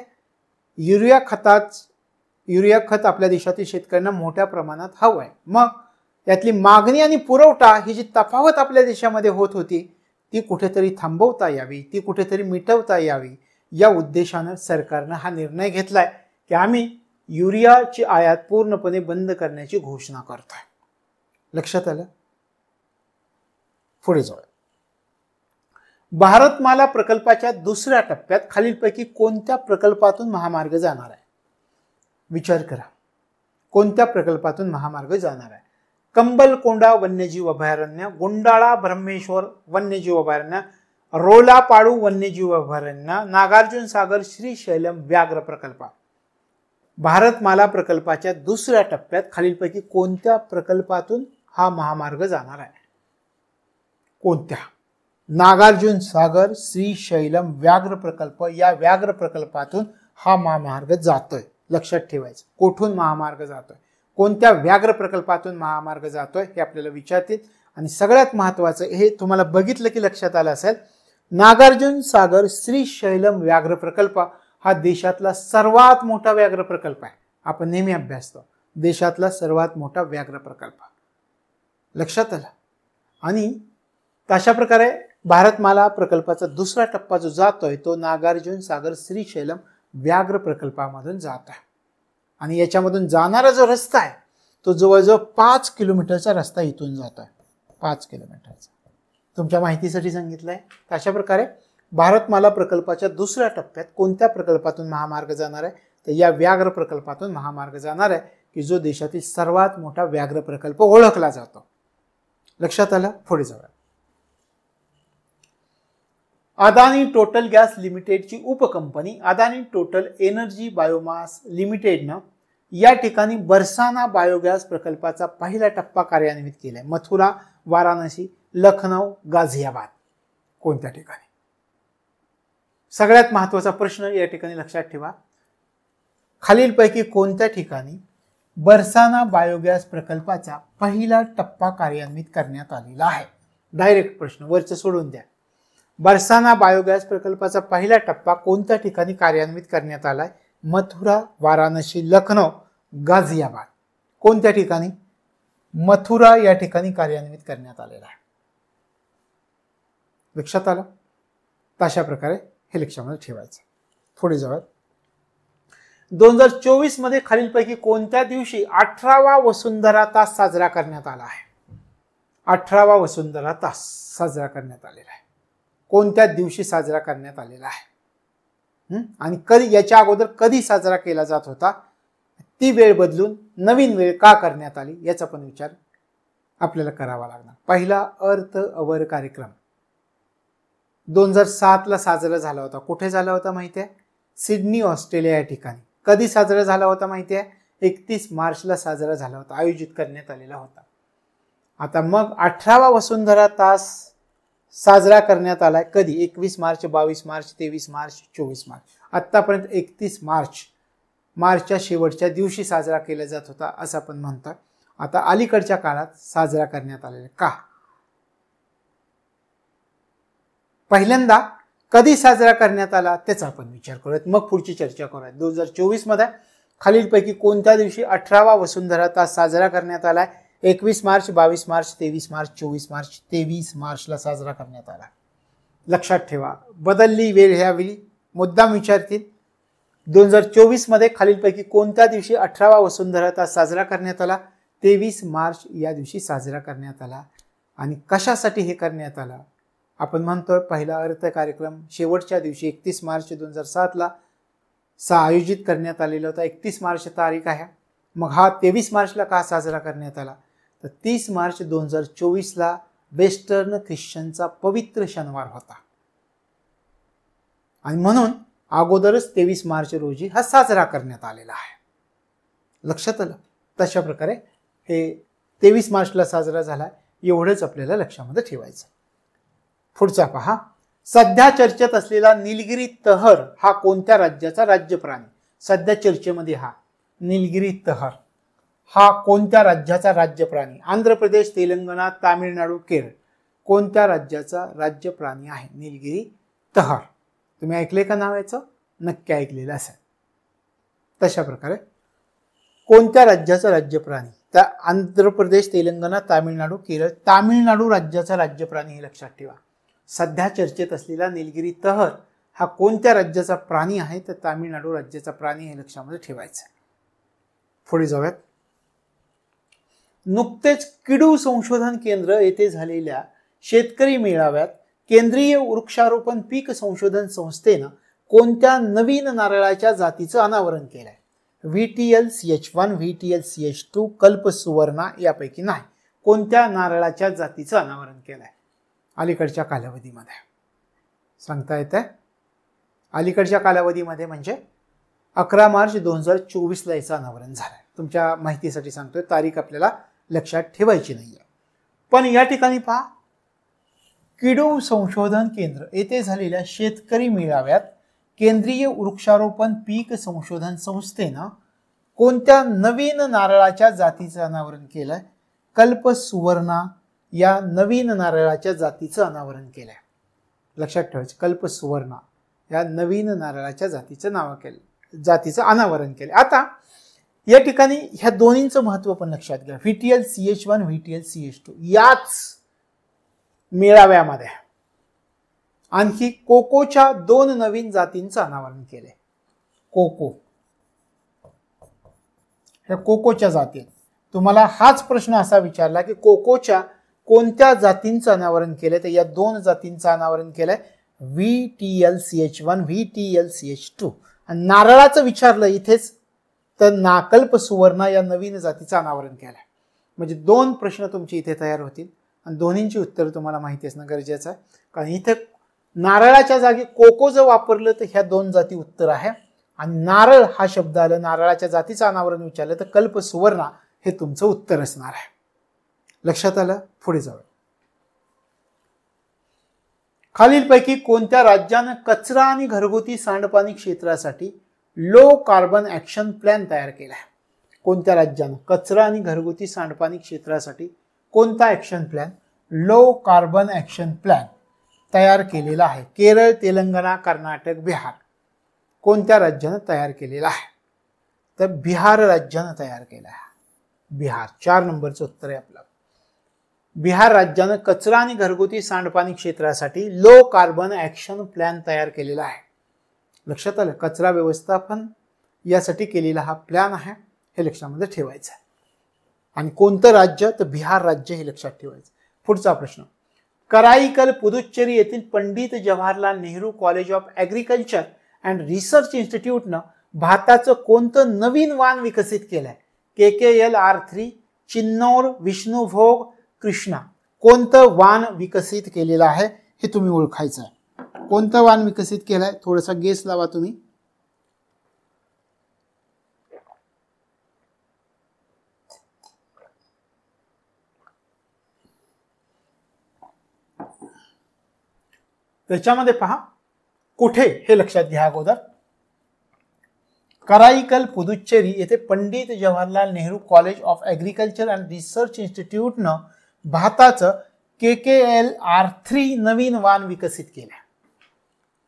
युरिया खत आपल्या देशातील शेतकऱ्यांना मोठ्या प्रमाणात हवं आहे. मग यातली मागणी आणि पुरवठा ही जी तफावत आपल्या देशामध्ये होत होती ती कुठेतरी थांबवता यावी, ती कुठेतरी मिटवता यावी, या उद्देशानं सरकारनं हा निर्णय घेतलाय की आम्ही युरियाची आयात पूर्णपणे बंद करण्याची घोषणा करतोय. लक्षात आलं. पुढे जाऊया. भारतमाला प्रकल्पाच्या दुसऱ्या टप्प्यात खालीलपैकी कोणत्या प्रकल्पातून महामार्ग जाणार आहे? विचार करा. कोणत्या प्रकल्पातून महामार्ग जाणार आहे? कंबलकोंडा वन्यजीव अभयारण्य, गुंडाळा ब्रह्मेश्वर वन्यजीव अभयारण्य, रोलापाडू वन्यजीव अभयारण्य, नागार्जुन सागर श्रीशैलम व्याघ्र प्रकल्प. भारतमाला प्रकल्पाच्या दुसऱ्या टप्प्यात खालीलपैकी कोणत्या प्रकल्पातून हा महामार्ग जाणार आहे? कोणत्या? नागार्जुन सागर श्रीशैलम व्याघ्र प्रकल्प. या व्याघ्र प्रकल्पातून हा महामार्ग जातोय. लक्षात ठेवायचं. कुठून महामार्ग जातोय, कोणत्या व्याघ्र प्रकल्पातून महामार्ग जातोय हे आपल्याला विचारतील. आणि सगळ्यात महत्वाचं हे तुम्हाला बघितलं की लक्षात आलं असेल, नागार्जुन सागर श्रीशैलम व्याघ्र प्रकल्प हा देशातला सर्वात मोठा व्याघ्र प्रकल्प आहे. आपण नेहमी अभ्यासतो देशातला सर्वात मोठा व्याघ्र प्रकल्प. लक्षात आलं. आणि अशा प्रकारे भारतमाला प्रकल्पाचा दुसरा टप्पा जो जातोय तो नागार्जुन सागर श्रीशैलम व्याघ्र प्रकल्पामधून जात आहे. आणि याच्यामधून जाणारा जो रस्ता आहे तो जवळजवळ 5 किलोमीटरचा रस्ता इथून जातोय. 5 किलोमीटरचा. तुमच्या माहितीसाठी सांगितलंय. अशा प्रकारे भारतमाला प्रकल्पाच्या दुसऱ्या टप्प्यात कोणत्या प्रकल्पातून महामार्ग जाणार आहे? तर या व्याघ्र प्रकल्पातून महामार्ग जाणार आहे की जो देशातील सर्वात मोठा व्याघ्र प्रकल्प ओळखला जातो. लक्षात आलं. पुढे जाऊया. अदानी टोटल गॅस लिमिटेडची उपकंपनी अदानी टोटल एनर्जी बायोमास लिमिटेडनं या ठिकाणी बरसाना बायोगॅस प्रकल्पाचा पहिला टप्पा कार्यान्वित केलाय. मथुरा, वाराणसी, लखनौ, गाझियाबाद. कोणत्या ठिकाणी? सगळ्यात महत्वाचा प्रश्न या ठिकाणी लक्षात ठेवा. खालीलपैकी कोणत्या ठिकाणी बरसाना बायोगॅस प्रकल्पाचा पहिला टप्पा कार्यान्वित करण्यात आलेला आहे? डायरेक्ट प्रश्न, वरचं सोडून द्या. बरसाना बायोगॅस प्रकल्पाचा पहिला टप्पा कोणत्या ठिकाणी कार्यान्वित करण्यात आलाय? मथुरा, वाराणसी, लखनौ, गाझियाबाद. कोणत्या ठिकाणी? मथुरा या ठिकाणी कार्यान्वित करण्यात आलेला आहे. लक्षात आलं. अशा प्रकारे हे लक्षामध्ये ठेवायचं. पुढे जाऊया. 2024 मध्ये खालीलपैकी कोणत्या दिवशी 18वा वसुंधरा तास साजरा करण्यात आला आहे? 18वा वसुंधरा तास साजरा करण्यात आलेला आहे. कोणत्या दिवशी साजरा करण्यात आलेला आहे? आणि कधी, याच्या अगोदर कधी साजरा केला जात होता ती वेळ बदलून नवीन वेळ का करण्यात आली याचा पण विचार आपल्याला करावा लागणार. पहिला अर्थ अवर कार्यक्रम 2007 ला साजरा झाला होता. कुठे झाला होता माहिती आहे? सिडनी, ऑस्ट्रेलिया या ठिकाणी. कधी साजरा झाला होता माहिती आहे? 31 मार्चला साजरा झाला होता, आयोजित करण्यात आलेला होता. आता मग 18वा वसुंधरा तास साजरा करण्यात आलाय कधी? 21 मार्च, 22 मार्च, 23 मार्च, 24 मार्च. आतापर्यंत 31 मार्चच्या शेवटच्या दिवशी साजरा केला जात होता असं आपण म्हणतात. आता अलीकडच्या काळात साजरा करण्यात आलेला का? पहिल्यांदा कधी साजरा करण्यात आला त्याचा आपण विचार करूयात, मग पुढची चर्चा करूयात. 2024 मध्ये खालीलपैकी कोणत्या दिवशी 18वा वसुंधरा तास साजरा करण्यात आलाय? 21 मार्च, 22 मार्च, 23 मार्च, 24 मार्च, 23 मार्चला साजरा करण्यात आला. लक्षात ठेवा, बदलली वेळ ह्यावेळी मुद्दाम विचारतील. 2024 मध्ये खालीलपैकी कोणत्या दिवशी 18वा वसुंधरा तास साजरा करण्यात आला? 23 मार्च या दिवशी साजरा करण्यात आला. आणि कशासाठी हे करण्यात आला? आपण म्हणतोय पहिला अर्थ कार्यक्रम शेवटच्या दिवशी 31 मार्च 2007 ला आयोजित करण्यात आलेला होता. 31 मार्च तारीख आहे. मग हा 23 मार्चला का साजरा करण्यात आला? तर 30 मार्च 2024 ला वेस्टर्न ख्रिश्चनचा पवित्र शनिवार होता आणि म्हणून अगोदरच 23 मार्च रोजी हा साजरा करण्यात आलेला आहे. लक्षात आलं? तशा प्रकारे हे 23 मार्चला साजरा झाला, एवढंच आपल्याला लक्षामध्ये ठेवायचं. पुढचा पहा, सध्या चर्चेत असलेला निलगिरी तहर हा कोणत्या राज्याचा राज्य प्राणी? सध्या चर्चेमध्ये हा निलगिरी तहर हा कोणत्या राज्याचा राज्य प्राणी? आंध्र प्रदेश, तेलंगणा, तामिळनाडू, केरळ. कोणत्या राज्याचा राज्य प्राणी आहे निलगिरी तहर? तुम्ही ऐकले का नाव याचं? नक्की ऐकलेलं असेल. तशा प्रकारे कोणत्या राज्याचा राज्य प्राणी? तर आंध्र प्रदेश, तेलंगणा, तामिळनाडू, केरळ. तामिळनाडू राज्याचा राज्य प्राणी हे लक्षात ठेवा. सध्या चर्चेत असलेला निलगिरी तहर हा कोणत्या राज्याचा प्राणी आहे? तर तामिळनाडू राज्याचा प्राणी हे लक्षामध्ये ठेवायचं. पुढे जाऊयात. नुकतेच किडू संशोधन केंद्र येथे झालेल्या शेतकरी मेळाव्यात केंद्रीय वृक्षारोपण पीक संशोधन संस्थेनं कोणत्या नवीन नारळाच्या जातीचं अनावरण केलंय? VTL CH1, VTL CH2, कल्पसुवर्णा यापैकी नाही. कोणत्या नारळाच्या जातीचं अनावरण केलंय अलीकडच्या कालावधीमध्ये? सांगता येतंय? अलीकडच्या कालावधीमध्ये म्हणजे 11 मार्च 2024 ला याचं अनावरण झालंय. तुमच्या माहितीसाठी सांगतोय, तारीख आपल्याला लक्षात ठेवायची नाहीये. पण या ठिकाणी पहा, किडू संशोधन केंद्र येथे झालेल्या शेतकरी मेळाव्यात केंद्रीय वृक्षारोपण पीक संशोधन संस्थेनं कोणत्या नवीन नारळाच्या जातीचं अनावरण केलंय? कल्पसुवर्णा या नवीन नारळाच्या जातीचं अनावरण केलंय. लक्षात ठेवायचं, कल्पसुवर्णा या नवीन नारळाच्या जातीचं अनावरण केलं. आता या ठिकाणी ह्या दोन्हींचं महत्व पण लक्षात घ्या. VTL CH1, VTL CH2 याच मेळाव्यामध्ये आणखी कोकोच्या 2 नवीन जातींचं अनावरण केले. कोको, ह्या कोकोच्या जाती. तुम्हाला हाच प्रश्न असा विचारला की कोकोच्या कोणत्या जातींचं अनावरण केलंय? तर या 2 जातींचं अनावरण केलंय, VTL CH1, VTL CH2. आणि नारळाचं विचारलं इथेच तर कल्पसुवर्णा या नवीन जातीचं अनावरण केलंय. म्हणजे 2 प्रश्न तुमचे इथे तयार होतील आणि दोन्हींची उत्तरं तुम्हाला माहिती असणं गरजेचं आहे. कारण इथे नारळाच्या जागी कोको जर वापरलं तर ह्या 2 जाती उत्तर आहे आणि नारळ हा शब्द आला, नारळाच्या जातीचं अनावरण विचारलं तर कल्पसुवर्णा हे तुमचं उत्तर असणार आहे. लक्षात आलं? पुढे जाऊया. खालीलपैकी कोणत्या राज्यानं कचरा आणि घरगुती सांडपाणी क्षेत्रासाठी लो कार्बन ऍक्शन प्लॅन तयार केला आहे? कोणत्या राज्यानं कचरा आणि घरगुती सांडपाणी क्षेत्रासाठी कोणता action plan, low carbon action plan तयार केलेला आहे? केरळ, तेलंगणा, कर्नाटक, बिहार. कोणत्या राज्यानं तयार केलेला आहे? तर बिहार राज्यानं तयार केला आहे. बिहार 4 नंबरचं उत्तर आहे आपलं. बिहार राज्यानं कचरा आणि घरगुती सांडपाणी क्षेत्रासाठी लो कार्बन ऍक्शन प्लॅन तयार केलेला आहे. लक्षात आलं? कचरा व्यवस्थापन यासाठी केलेला हा प्लॅन आहे, हे लक्षामध्ये ठेवायचं आहे. आणि कोणतं राज्य? तर बिहार राज्य हे लक्षात ठेवायचं. पुढचा प्रश्न, कराईकल पुदुच्चेरी येथील Pandit Jawaharlal Nehru College of Agriculture and Research इन्स्टिट्यूटनं भाताचं कोणतं नवीन वाण विकसित केलंय? KKL-R3, चिन्नौर, विष्णुभोग, कृष्णा. कोणतं वाण विकसित केलेलं आहे हे तुम्ही ओळखायचं आहे. कोणतं वाण विकसित केलंय? थोडासा गेस लावा तुम्ही. त्याच्यामध्ये पहा कुठे हे लक्षात घ्या अगोदर. कराईकल, पुदुच्चेरी येथे Pandit Jawaharlal Nehru College of Agriculture and Research इन्स्टिट्यूटनं भाताचं KKL-R3 नवीन वाण विकसित केलंय.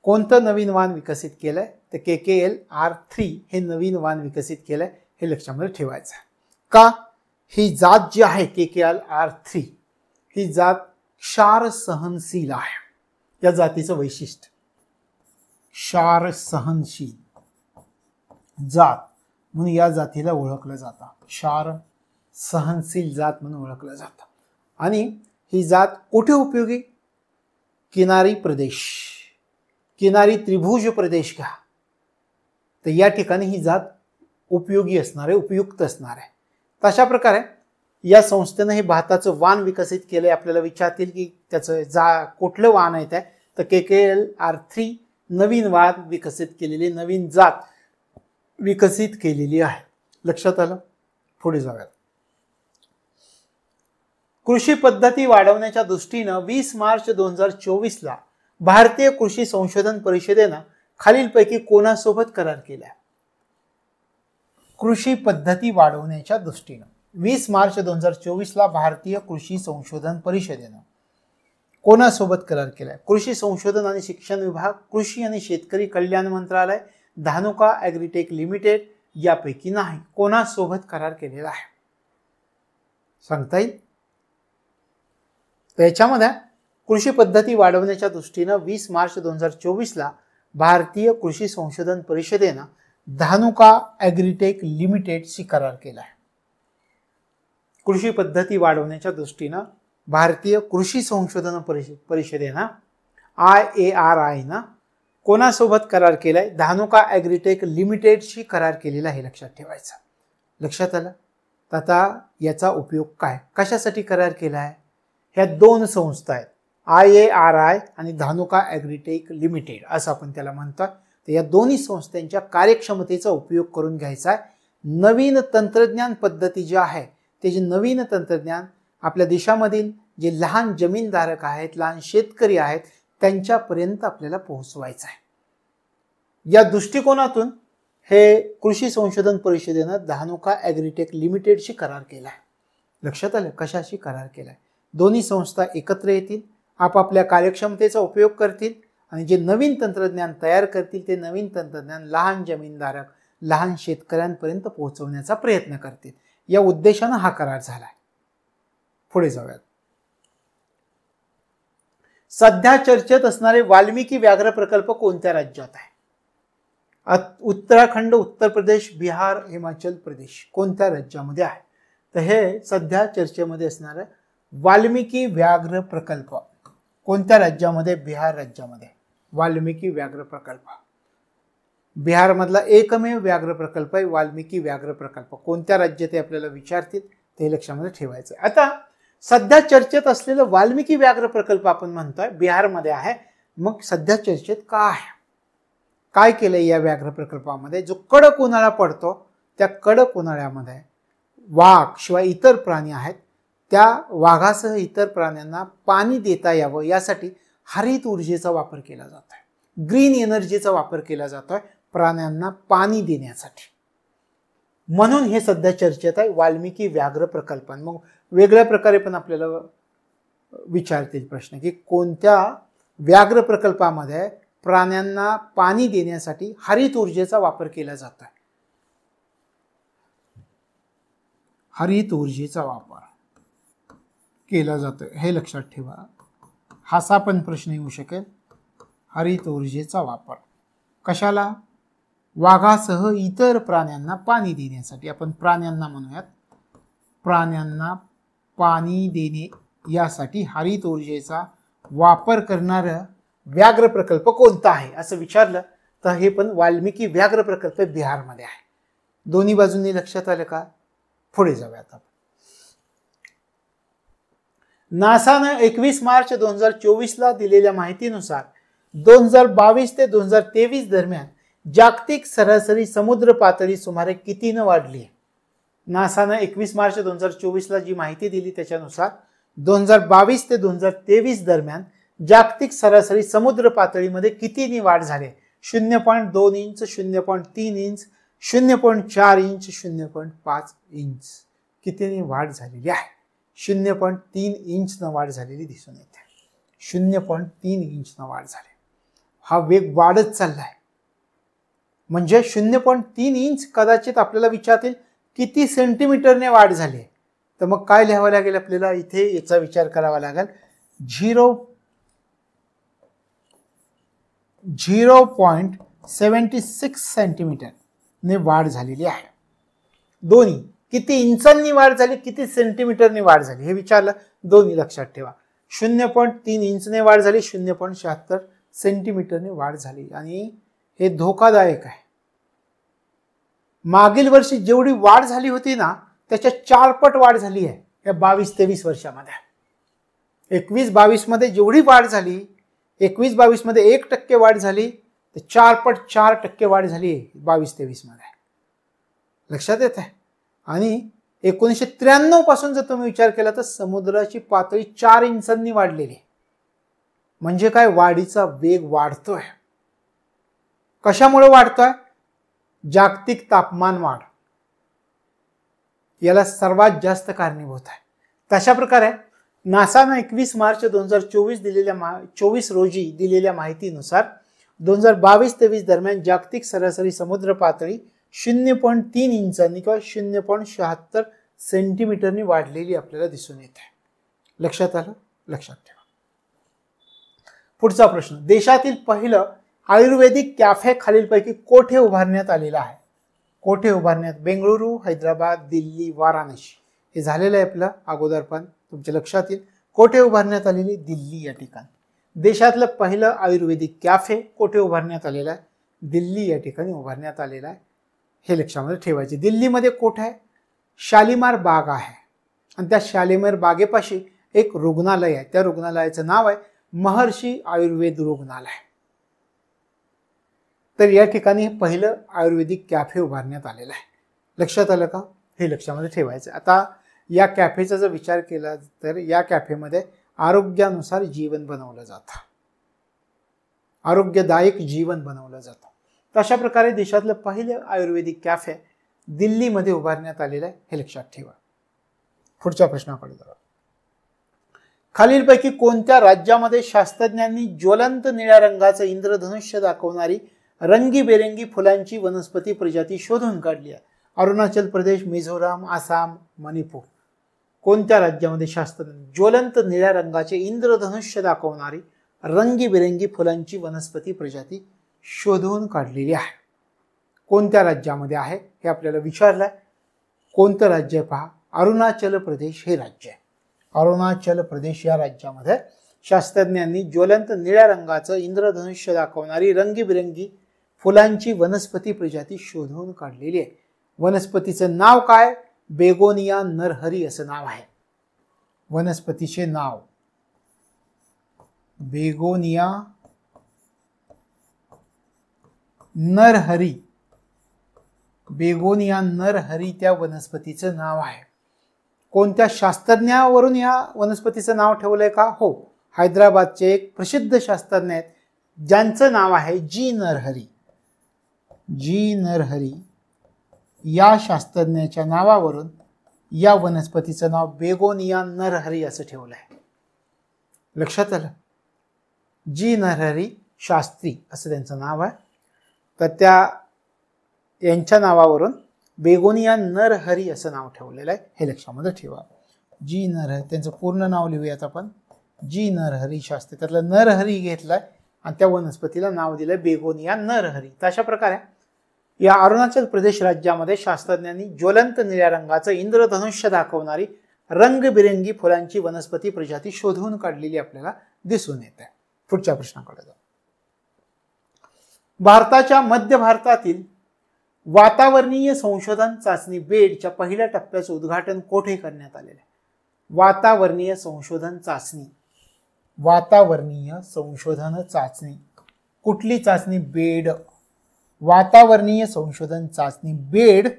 कोणतं नवीन वाण विकसित केलंय? तर KKL-R3 हे नवीन वाण विकसित केलंय, हे लक्षामध्ये ठेवायचं आहे. का? ही जात जी आहे KKL-R3 ही जात क्षार सहनशील आहे. या जातीचं वैशिष्ट्य क्षार सहनशील जात म्हणून या जातीला ओळखलं जातं. क्षार सहनशील जात म्हणून ओळखलं जातं. आणि ही जात कुठे उपयोगी? किनारी प्रदेश, किनारी त्रिभुज प्रदेश घ्या तर या ठिकाणी ही जात उपयोगी असणार आहे, उपयुक्त असणार आहे. तशा प्रकारे या संस्थेनं हे भाताचं वाण विकसित केलंय. आपल्याला विचारतील की त्याचं कुठलं वाण आहे? तर KKL-R3 नवीन वाण विकसित केलेली, नवीन जात विकसित केलेली आहे. लक्षात आलं? पुढे जाऊयात. कृषी पद्धती वाढवण्याच्या दृष्टीनं 20 मार्च 2024ला भारतीय कृषी संशोधन परिषदेनं खालीलपैकी कोणासोबत करार केला? कृषी पद्धती वाढवण्याच्या दृष्टीनं 20 मार्च 2024ला भारतीय कृषी संशोधन परिषदेनं कोणासोबत करार केलाय? कृषी संशोधन आणि शिक्षण विभाग, कृषी आणि शेतकरी कल्याण मंत्रालय, धानुका ॲग्रीटेक लिमिटेड यापैकी नाही. कोणासोबत करार केलेला आहे सांगता येईल? त्याच्यामध्ये कृषी पद्धती वाढवण्याच्या दृष्टीनं 20 मार्च 2024ला भारतीय कृषी संशोधन परिषदेनं धानुका ॲग्रीटेक लिमिटेडशी करार केला आहे. कृषी पद्धती वाढवण्याच्या दृष्टीनं भारतीय कृषी संशोधन परिषदेनं IARI ना कोणासोबत करार केलाय? धानुका ॲग्रीटेक लिमिटेडशी करार केलेला हे लक्षात ठेवायचं. लक्षात आलं? आता याचा उपयोग काय, कशासाठी करार केला आहे? ह्या दोन संस्था आहेत, IARI आणि धानुका ॲग्रीटेक लिमिटेड असं आपण त्याला म्हणतो. तर या दोन्ही संस्थांच्या कार्यक्षमतेचा उपयोग करून घ्यायचा आहे. नवीन तंत्रज्ञान पद्धती जी आहे ते जे नवीन तंत्रज्ञान आपल्या देशामधील जे लहान जमीनधारक आहेत, लहान शेतकरी आहेत त्यांच्यापर्यंत आपल्याला पोहोचवायचं आहे. या दृष्टिकोनातून हे कृषी संशोधन परिषदेनं धानुका ॲग्रीटेक लिमिटेडशी करार केला आहे. लक्षात आलं? कशाशी करार केलाय? दोन्ही संस्था एकत्र येतील, आपापल्या कार्यक्षमतेचा उपयोग करतील आणि जे नवीन तंत्रज्ञान तयार करतील ते नवीन तंत्रज्ञान लहान जमीनधारक, लहान शेतकऱ्यांपर्यंत पोहोचवण्याचा प्रयत्न करतील. या उद्देशानं हा करार झालाय. पुढे जाऊयात. सध्या चर्चेत असणारे वाल्मिकी व्याघ्र प्रकल्प कोणत्या राज्यात आहे? उत्तराखंड, उत्तर प्रदेश, बिहार, हिमाचल प्रदेश कोणत्या राज्यामध्ये आहे? तर हे सध्या चर्चेमध्ये असणारे वाल्मिकी व्याघ्र प्रकल्प कोणत्या राज्यामध्ये? बिहार राज्यामध्ये. वाल्मिकी व्याघ्र प्रकल्प बिहार मधला एकमेव व्याघ्र प्रकल्प आहे. वाल्मिकी व्याघ्र प्रकल्प कोणत्या राज्यात आहे आपल्याला विचारतील, ते लक्षामध्ये ठेवायचं. आता सध्या चर्चेत असलेलं वाल्मिकी व्याघ्र प्रकल्प आपण म्हणतोय बिहारमध्ये आहे. मग सध्या चर्चेत का आहे? काय केलंय या व्याघ्र प्रकल्पामध्ये? जो कडक उन्हाळा पडतो त्या कडक उन्हाळ्यामध्ये वाघ शिवाय इतर प्राणी आहेत त्या वाघासह इतर प्राण्यांना पाणी देता यावं यासाठी हरित ऊर्जेचा वापर केला जातोय. ग्रीन एनर्जीचा वापर केला जातोय प्राण्यांना पाणी देण्यासाठी. म्हणून हे सध्या चर्चेत आहे वाल्मिकी व्याघ्र प्रकल्प. मग वेगळ्या प्रकारे पण आपल्याला विचारतील प्रश्न की कोणत्या व्याघ्र प्रकल्पामध्ये प्राण्यांना पाणी देण्यासाठी हरित ऊर्जेचा वापर केला जातोय? हरित ऊर्जेचा वापर केला जातोय हे लक्षात ठेवा. हासा पण प्रश्न येऊ शकेल. हरित ऊर्जेचा वापर कशाला? वाघासह इतर प्राण्यांना पाणी देण्यासाठी. आपण प्राण्यांना म्हणूयात, प्राण्यांना पाणी देणे यासाठी हरित ऊर्जेचा वापर करणारं व्याघ्र प्रकल्प कोणता आहे असं विचारलं तर हे पण वाल्मिकी व्याघ्र प्रकल्प बिहारमध्ये आहे. दोन्ही बाजूंनी लक्षात आलं का? पुढे जाऊयात आपण. नासानं 21 मार्च 2024 दिलेल्या माहितीनुसार 2022 ते 2023 दरम्यान जागतिक सरासरी समुद्र पातळी सुमारे कितीनं वाढली आहे? नासानं 21 मार्च 2024 जी माहिती दिली त्याच्यानुसार 2022 ते 2023 दरम्यान जागतिक सरासरी समुद्र पातळीमध्ये कितीनी वाढ झाली? 0.2 इंच, 0.3 इंच, 0.4 इंच, 0.5 इंच कितीनी वाढ झालेली आहे? 0.3 इंचनं वाढ झालेली दिसून येते. 0.3 इंचनं वाढ झाली. हा वेग वाढत चाललाय. म्हणजे 0.3 इंच कदाचित आपल्याला विचारतील किती सेंटीमीटरने वाढ झाली, तर मग काय लिहावं लागेल आपल्याला? इथे याचा विचार करावा लागेल. 0.76 सेंटीमीटर ने वाढ झालेली आहे. दोन्ही किती इंचांनी वाढ झाली, किती सेंटीमीटरने वाढ झाली हे विचारलं. दोन्ही लक्षात ठेवा. 0.3 इंचने वाढ झाली, 0.76 सेंटीमीटरने वाढ झाली. आणि हे धोकादायक आहे. मागील वर्षी जेवढी वाढ झाली होती ना त्याच्या 4 पट वाढ झाली आहे या 22-23 वर्षामध्ये. 21-22 मध्ये जेवढी वाढ झाली, 21-22 मध्ये 1% वाढ झाली, तर 4 पट 4% वाढ झाली आहे 22-23 मध्ये. लक्षात येत आहे. आणि 1993 पासून जर तुम्ही विचार केला तर समुद्राची पातळी 4 इंचांनी वाढलेली. म्हणजे काय? वाढीचा वेग वाढतोय. कशामुळे वाढतोय? जागतिक तापमान वाढ याला सर्वात जास्त कारणीभूत आहे. तशा प्रकारे नासानं 21 मार्च 2024 रोजी दिलेल्या माहितीनुसार 2022-23 दरम्यान जागतिक सरासरी समुद्र पातळी 0.3 इंचांनी किंवा 0.76 सेंटीमीटरनी वाढलेली आपल्याला दिसून येत आहे. लक्षात आलं? लक्षात ठेवा. पुढचा प्रश्न. देशातील पहिलं आयुर्वेदिक कॅफे खालीलपैकी कोठे उभारण्यात आलेला आहे? कोठे उभारण्यात? बेंगळुरू, हैदराबाद, दिल्ली, वाराणसी. हे झालेलं आहे आपलं अगोदर पण तुमच्या लक्षात येईल. कोठे उभारण्यात आलेली? दिल्ली या ठिकाणी. देशातलं पहिलं आयुर्वेदिक कॅफे कोठे उभारण्यात आलेलं आहे? दिल्ली या ठिकाणी उभारण्यात आलेलं आहे. हे लक्षामध्ये ठेवायचे. दिल्लीमध्ये कोठे आहे? शालीमार बाग आहे. आणि त्या शालीमार बागेपाशी एक रुग्णालय आहे. त्या रुग्णालयाचं नाव आहे महर्षी आयुर्वेद रुग्णालय. तर या ठिकाणी पहिलं आयुर्वेदिक कॅफे उभारण्यात आलेला आहे. लक्षात आलं का? हे लक्षामध्ये ठेवायचं. आता या कॅफेचा जर विचार केला तर या कॅफेमध्ये आरोग्यानुसार जीवन बनवलं जातं, आरोग्यदायक जीवन बनवलं जातं. अशा प्रकारे देशातलं पहिलं आयुर्वेदिक कॅफे दिल्लीमध्ये उभारण्यात आलेलं आहे. हे लक्षात ठेवा. पुढच्या प्रश्नाकडे जाऊ. खालीलपैकी कोणत्या राज्यामध्ये शास्त्रज्ञांनी ज्वलंत निळ्या रंगाचं इंद्रधनुष्य दाखवणारी रंगीबेरंगी फुलांची वनस्पती प्रजाती शोधून काढली आहे? अरुणाचल प्रदेश, मिझोराम, आसाम, मणिपूर. कोणत्या राज्यामध्ये शास्त्रज्ञांनी ज्वलंत निळ्या रंगाचे इंद्रधनुष्य दाखवणारी रंगीबेरंगी फुलांची वनस्पती प्रजाती शोधून काढलेली आहे? कोणत्या राज्यामध्ये आहे हे आपल्याला विचारलंय. कोणतं राज्य आहे पहा? अरुणाचल प्रदेश हे राज्य आहे. अरुणाचल प्रदेश या राज्यामध्ये शास्त्रज्ञांनी ज्वलंत निळ्या रंगाचं इंद्रधनुष्य दाखवणारी रंगीबिरंगी फुलांची वनस्पती प्रजाती शोधून काढलेली आहे. वनस्पतीचं नाव काय? बेगोनिया नरहरी असं नाव आहे. वनस्पतीचे नाव बेगोनिया नरहरी. बेगोनिया नरहरी त्या वनस्पतीचं नाव आहे. कोणत्या शास्त्रज्ञावरून या वनस्पतीचं नाव ठेवलंय का? हो, हैदराबादचे एक प्रसिद्ध शास्त्रज्ञ आहेत ज्यांचं नाव आहे जी नरहरी. जी नरहरी या शास्त्रज्ञाच्या नावावरून या वनस्पतीचं नाव बेगोनिया नरहरी असं ठेवलं आहे. लक्षात आलं? जी नरहरी शास्त्री असं त्यांचं नाव आहे. तर यांच्या नावावरून बेगोनिया नरहरी असं नाव ठेवलेलं आहे. हे लक्षामध्ये ठेवा. जी नरहरी त्यांचं पूर्ण नाव लिहूयात आपण. जी नरहरी शास्त्री. त्यातलं नरहरी घेतलाय आणि त्या वनस्पतीला नाव दिलंय बेगोनिया नरहरी. तर अशा प्रकारे या अरुणाचल प्रदेश राज्यामध्ये शास्त्रज्ञांनी ज्वलंत निळ्या रंगाचं इंद्रधनुष्य दाखवणारी रंगबिरंगी फुलांची वनस्पती प्रजाती शोधून काढलेली आपल्याला दिसून येते. पुढच्या प्रश्नाकडे जाऊ. भारताच्या मध्य भारतातील वातावरणीय संशोधन चाचणी बेडच्या पहिल्या टप्प्याचं उद्घाटन कोठे करण्यात आलेलं आहे? वातावरणीय संशोधन चाचणी, वातावरणीय संशोधन चाचणी, कुठली चाचणी? बेड. वातावरणीय संशोधन चाचणी बेड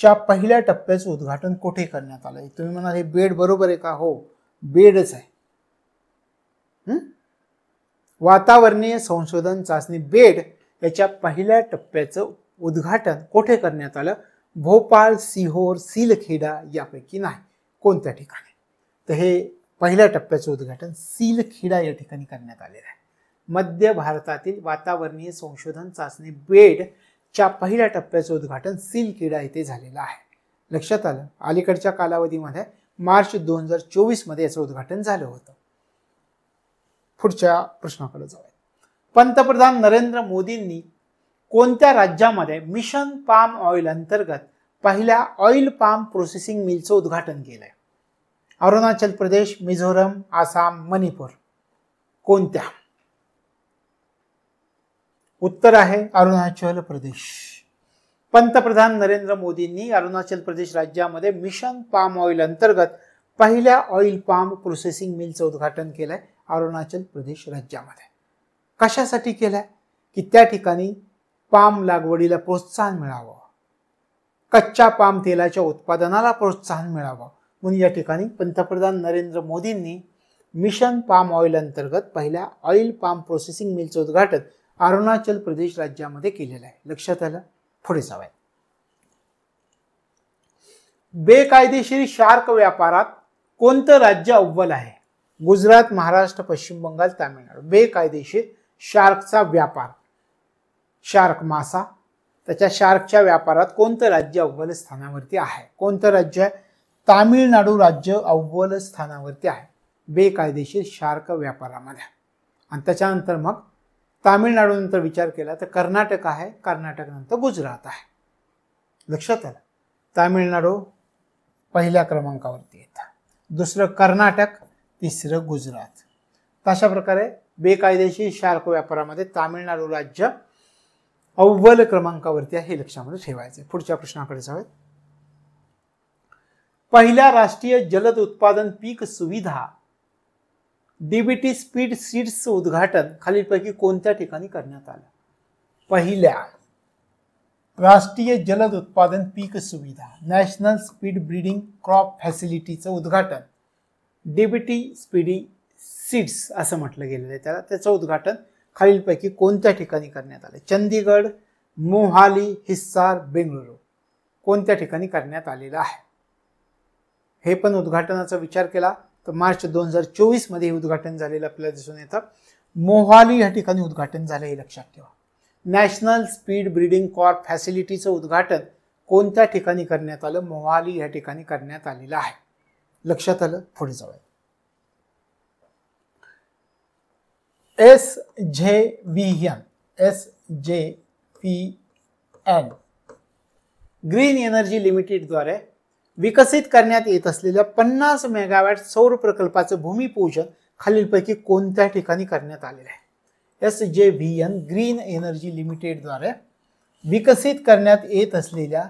च्या पहिल्या टप्प्याचं उद्घाटन कुठे करण्यात आलं? तुम्ही म्हणाल हे बेड बरोबर आहे का? हो, बेडच आहे. वातावरणीय संशोधन चाचणी बेड याच्या पहिल्या टप्प्याचं उद्घाटन कुठे करण्यात आलं? भोपाळ, सिहोर, सिलखेडा यापैकी नाही. कोणत्या ठिकाणी? तर हे पहिल्या टप्प्याचं उद्घाटन सिलखेडा या ठिकाणी करण्यात आलेलं आहे. मध्य भारतातील वातावरणीय संशोधन चाचणी बेड च्या पहिल्या टप्प्याचं उद्घाटन सिलखेडा येथे झालेलं आहे. लक्षात आलं? अलीकडच्या कालावधीमध्ये मार्च 2024 मध्ये याचं उद्घाटन झालं होतं. पुढच्या प्रश्नाकडे जाऊया. पंतप्रधान नरेंद्र मोदींनी कोणत्या राज्यामध्ये मिशन पाम ऑइल अंतर्गत पहिल्या ऑइल पाम प्रोसेसिंग मिलचं उद्घाटन केलंय? अरुणाचल प्रदेश, मिझोरम, आसाम, मणिपूर. कोणत्या? उत्तर आहे अरुणाचल प्रदेश. पंतप्रधान नरेंद्र मोदींनी अरुणाचल प्रदेश राज्यामध्ये मिशन पाम ऑइल अंतर्गत पहिल्या ऑइल पाम प्रोसेसिंग मिलचं उद्घाटन केलंय अरुणाचल प्रदेश राज्यामध्ये. कशासाठी केलंय? की त्या ठिकाणी पाम लागवडीला प्रोत्साहन मिळावं, कच्च्या पाम तेलाच्या उत्पादनाला प्रोत्साहन मिळावं म्हणून या ठिकाणी पंतप्रधान नरेंद्र मोदींनी मिशन पाम ऑइल अंतर्गत पहिल्या ऑइल पाम प्रोसेसिंग मिलचं उद्घाटन अरुणाचल प्रदेश राज्यामध्ये केलेलं आहे. लक्षात आलं? पुढे जाऊया. बेकायदेशीर शार्क व्यापारात कोणतं राज्य अव्वल आहे? गुजरात, महाराष्ट्र, पश्चिम बंगाल, तामिळनाडू. बेकायदेशीर शार्कचा व्यापार, शार्क मासा, त्याच्या शार्कच्या व्यापारात कोणतं राज्य अव्वल स्थानावरती आहे? कोणतं राज्य आहे? तामिळनाडू राज्य अव्वल स्थानावरती आहे बेकायदेशीर शार्क व्यापारामध्ये. आणि त्याच्यानंतर मग तामिळनाडू नंतर विचार केला तर कर्नाटक आहे, कर्नाटक नंतर गुजरात आहे. लक्षात आलं? तामिळनाडू पहिल्या क्रमांकावरती येतं, दुसरं कर्नाटक, तिसरं गुजरात. अशा प्रकारे बेकायदेशीर शार्क व्यापारामध्ये तामिळनाडू राज्य अव्वल क्रमांकावरती आहे, हे लक्षामध्ये ठेवायचं. पुढच्या प्रश्नाकडे जाऊयात. पहिल्या राष्ट्रीय जलद उत्पादन पीक सुविधा डीबीटी स्पीड सीड्सचं उद्घाटन खालीलपैकी कोणत्या ठिकाणी करण्यात आलं? पहिल्या राष्ट्रीय जलद उत्पादन पीक सुविधा नॅशनल स्पीड ब्रीडिंग क्रॉप फॅसिलिटीचं उद्घाटन डीबीटी स्पीडी सीड्स असं म्हटलं गेलेलं आहे त्याला. त्याचं उद्घाटन खालीलपैकी कोणत्या ठिकाणी करण्यात आले? चंदीगड, मोहाली, हिसार, बेंगळुरू. कोणत्या ठिकाणी करण्यात आलेलं आहे? हे पण उद्घाटनाचा विचार केला तर मार्च 2024 मध्ये हे उद्घाटन झालेलं आपल्याला दिसून येतं. मोहाली या ठिकाणी उद्घाटन झालं हे लक्षात ठेवा. नॅशनल स्पीड ब्रीडिंग क्रॉप फॅसिलिटीचं उद्घाटन कोणत्या ठिकाणी करण्यात आलं? मोहाली या ठिकाणी करण्यात आलेलं आहे. लक्षात आलं? पुढे जाऊया. SJVN ग्रीन एनर्जी लिमिटेडद्वारे विकसित करण्यात येत असलेल्या 50 मेगावॅट सौर प्रकल्पाचं भूमिपूजन खालीलपैकी कोणत्या ठिकाणी करण्यात आलेलं आहे? SJVN ग्रीन एनर्जी लिमिटेडद्वारे विकसित करण्यात येत असलेल्या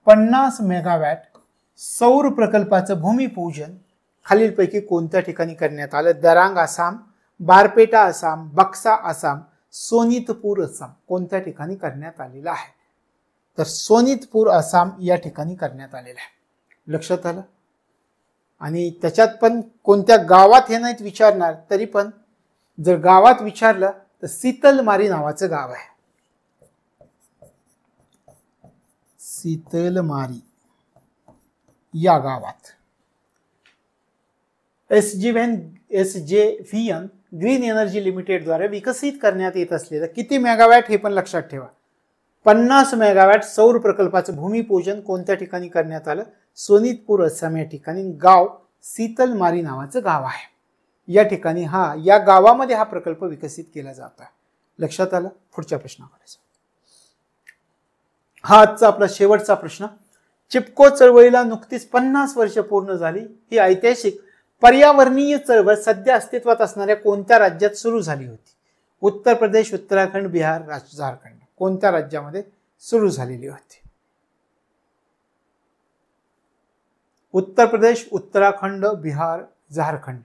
50 मेगावॅट सौर प्रकल्पाचं भूमिपूजन खालीलपैकी कोणत्या ठिकाणी करण्यात आलं? दरांग आसाम, बारपेटा आसाम, बक्सा आसाम, सोनितपूर आसाम. कोणत्या ठिकाणी करण्यात आलेलं आहे? तर सोनितपूर आसाम या ठिकाणी करण्यात आलेलं आहे. लक्षात आलं? आणि त्याच्यात पण कोणत्या गावात हे नाहीत विचारणार, तरी पण जर गावात विचारलं तर शीतलमारी नावाचं गाव आहे. शीतलमारी या गावात SJVN ग्रीन एनर्जी लिमिटेडद्वारे विकसित करण्यात येत असलेलं किती मेगावॅट हे पण लक्षात ठेवा. 50 मेगावॅट सौर प्रकल्पाचं भूमिपूजन कोणत्या ठिकाणी करण्यात आलं? सोनितपूर आसाम या ठिकाणी. गाव शीतलमारी नावाचं गाव आहे. या ठिकाणी या गावामध्ये हा प्रकल्प विकसित केला जातो. लक्षात आलं? पुढच्या प्रश्नाकडे. हा आजचा आपला शेवटचा प्रश्न. चिपको चळवळीला नुकतीच 50 वर्ष पूर्ण झाली. ही ऐतिहासिक पर्यावरणीय चळवळ सध्या अस्तित्वात असणाऱ्या कोणत्या राज्यात सुरू झाली होती? उत्तर प्रदेश, उत्तराखंड, बिहार, झारखंड कोणत्या राज्यामध्ये सुरू झालेली होती? उत्तर प्रदेश, उत्तराखंड, बिहार, झारखंड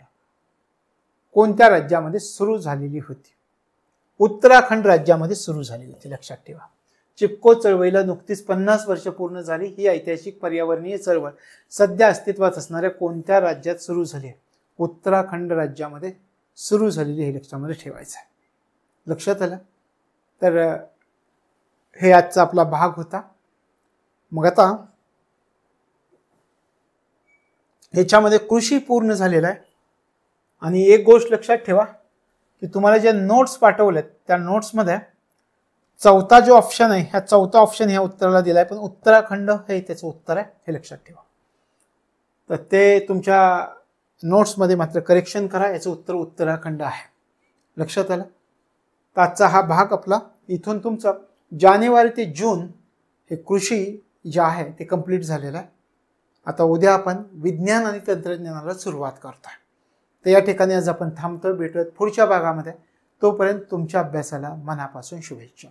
कोणत्या राज्यामध्ये सुरू झालेली होती? उत्तराखंड राज्यामध्ये सुरू झाली होती, लक्षात ठेवा. चिपको चळवळीला नुकतीच 50 वर्ष पूर्ण झाली. ही ऐतिहासिक पर्यावरणीय चळवळ सध्या अस्तित्वात असणाऱ्या कोणत्या राज्यात सुरू झाली आहे? उत्तराखंड राज्यामध्ये सुरू झालेली, हे लक्षामध्ये ठेवायचं आहे. लक्षात आलं? तर हे आजचा आपला भाग होता. मग आता ह्याच्यामध्ये कृषी पूर्ण झालेला आहे. आणि एक गोष्ट लक्षात ठेवा की तुम्हाला जे नोट्स पाठवलेत त्या नोट्समध्ये चौथा जो ऑप्शन आहे, ह्या चौथा ऑप्शन ह्या उत्तराला दिलाय, पण उत्तराखंड हे त्याचं उत्तर आहे, हे लक्षात ठेवा. तर ते तुमच्या नोट्समध्ये मात्र करेक्शन करा. याचं उत्तर उत्तराखंड आहे. लक्षात आलं? तर आजचा हा भाग आपला इथून तुमचा जानेवारी ते जून हे कृषी जे आहे ते कंप्लीट झालेलं आहे. आता उद्या आपण विज्ञान आणि तंत्रज्ञानाला सुरुवात करतोय. तर या ठिकाणी आज आपण थांबतो. भेटूयात पुढच्या भागामध्ये. तोपर्यंत तुमच्या अभ्यासाला मनापासून शुभेच्छा.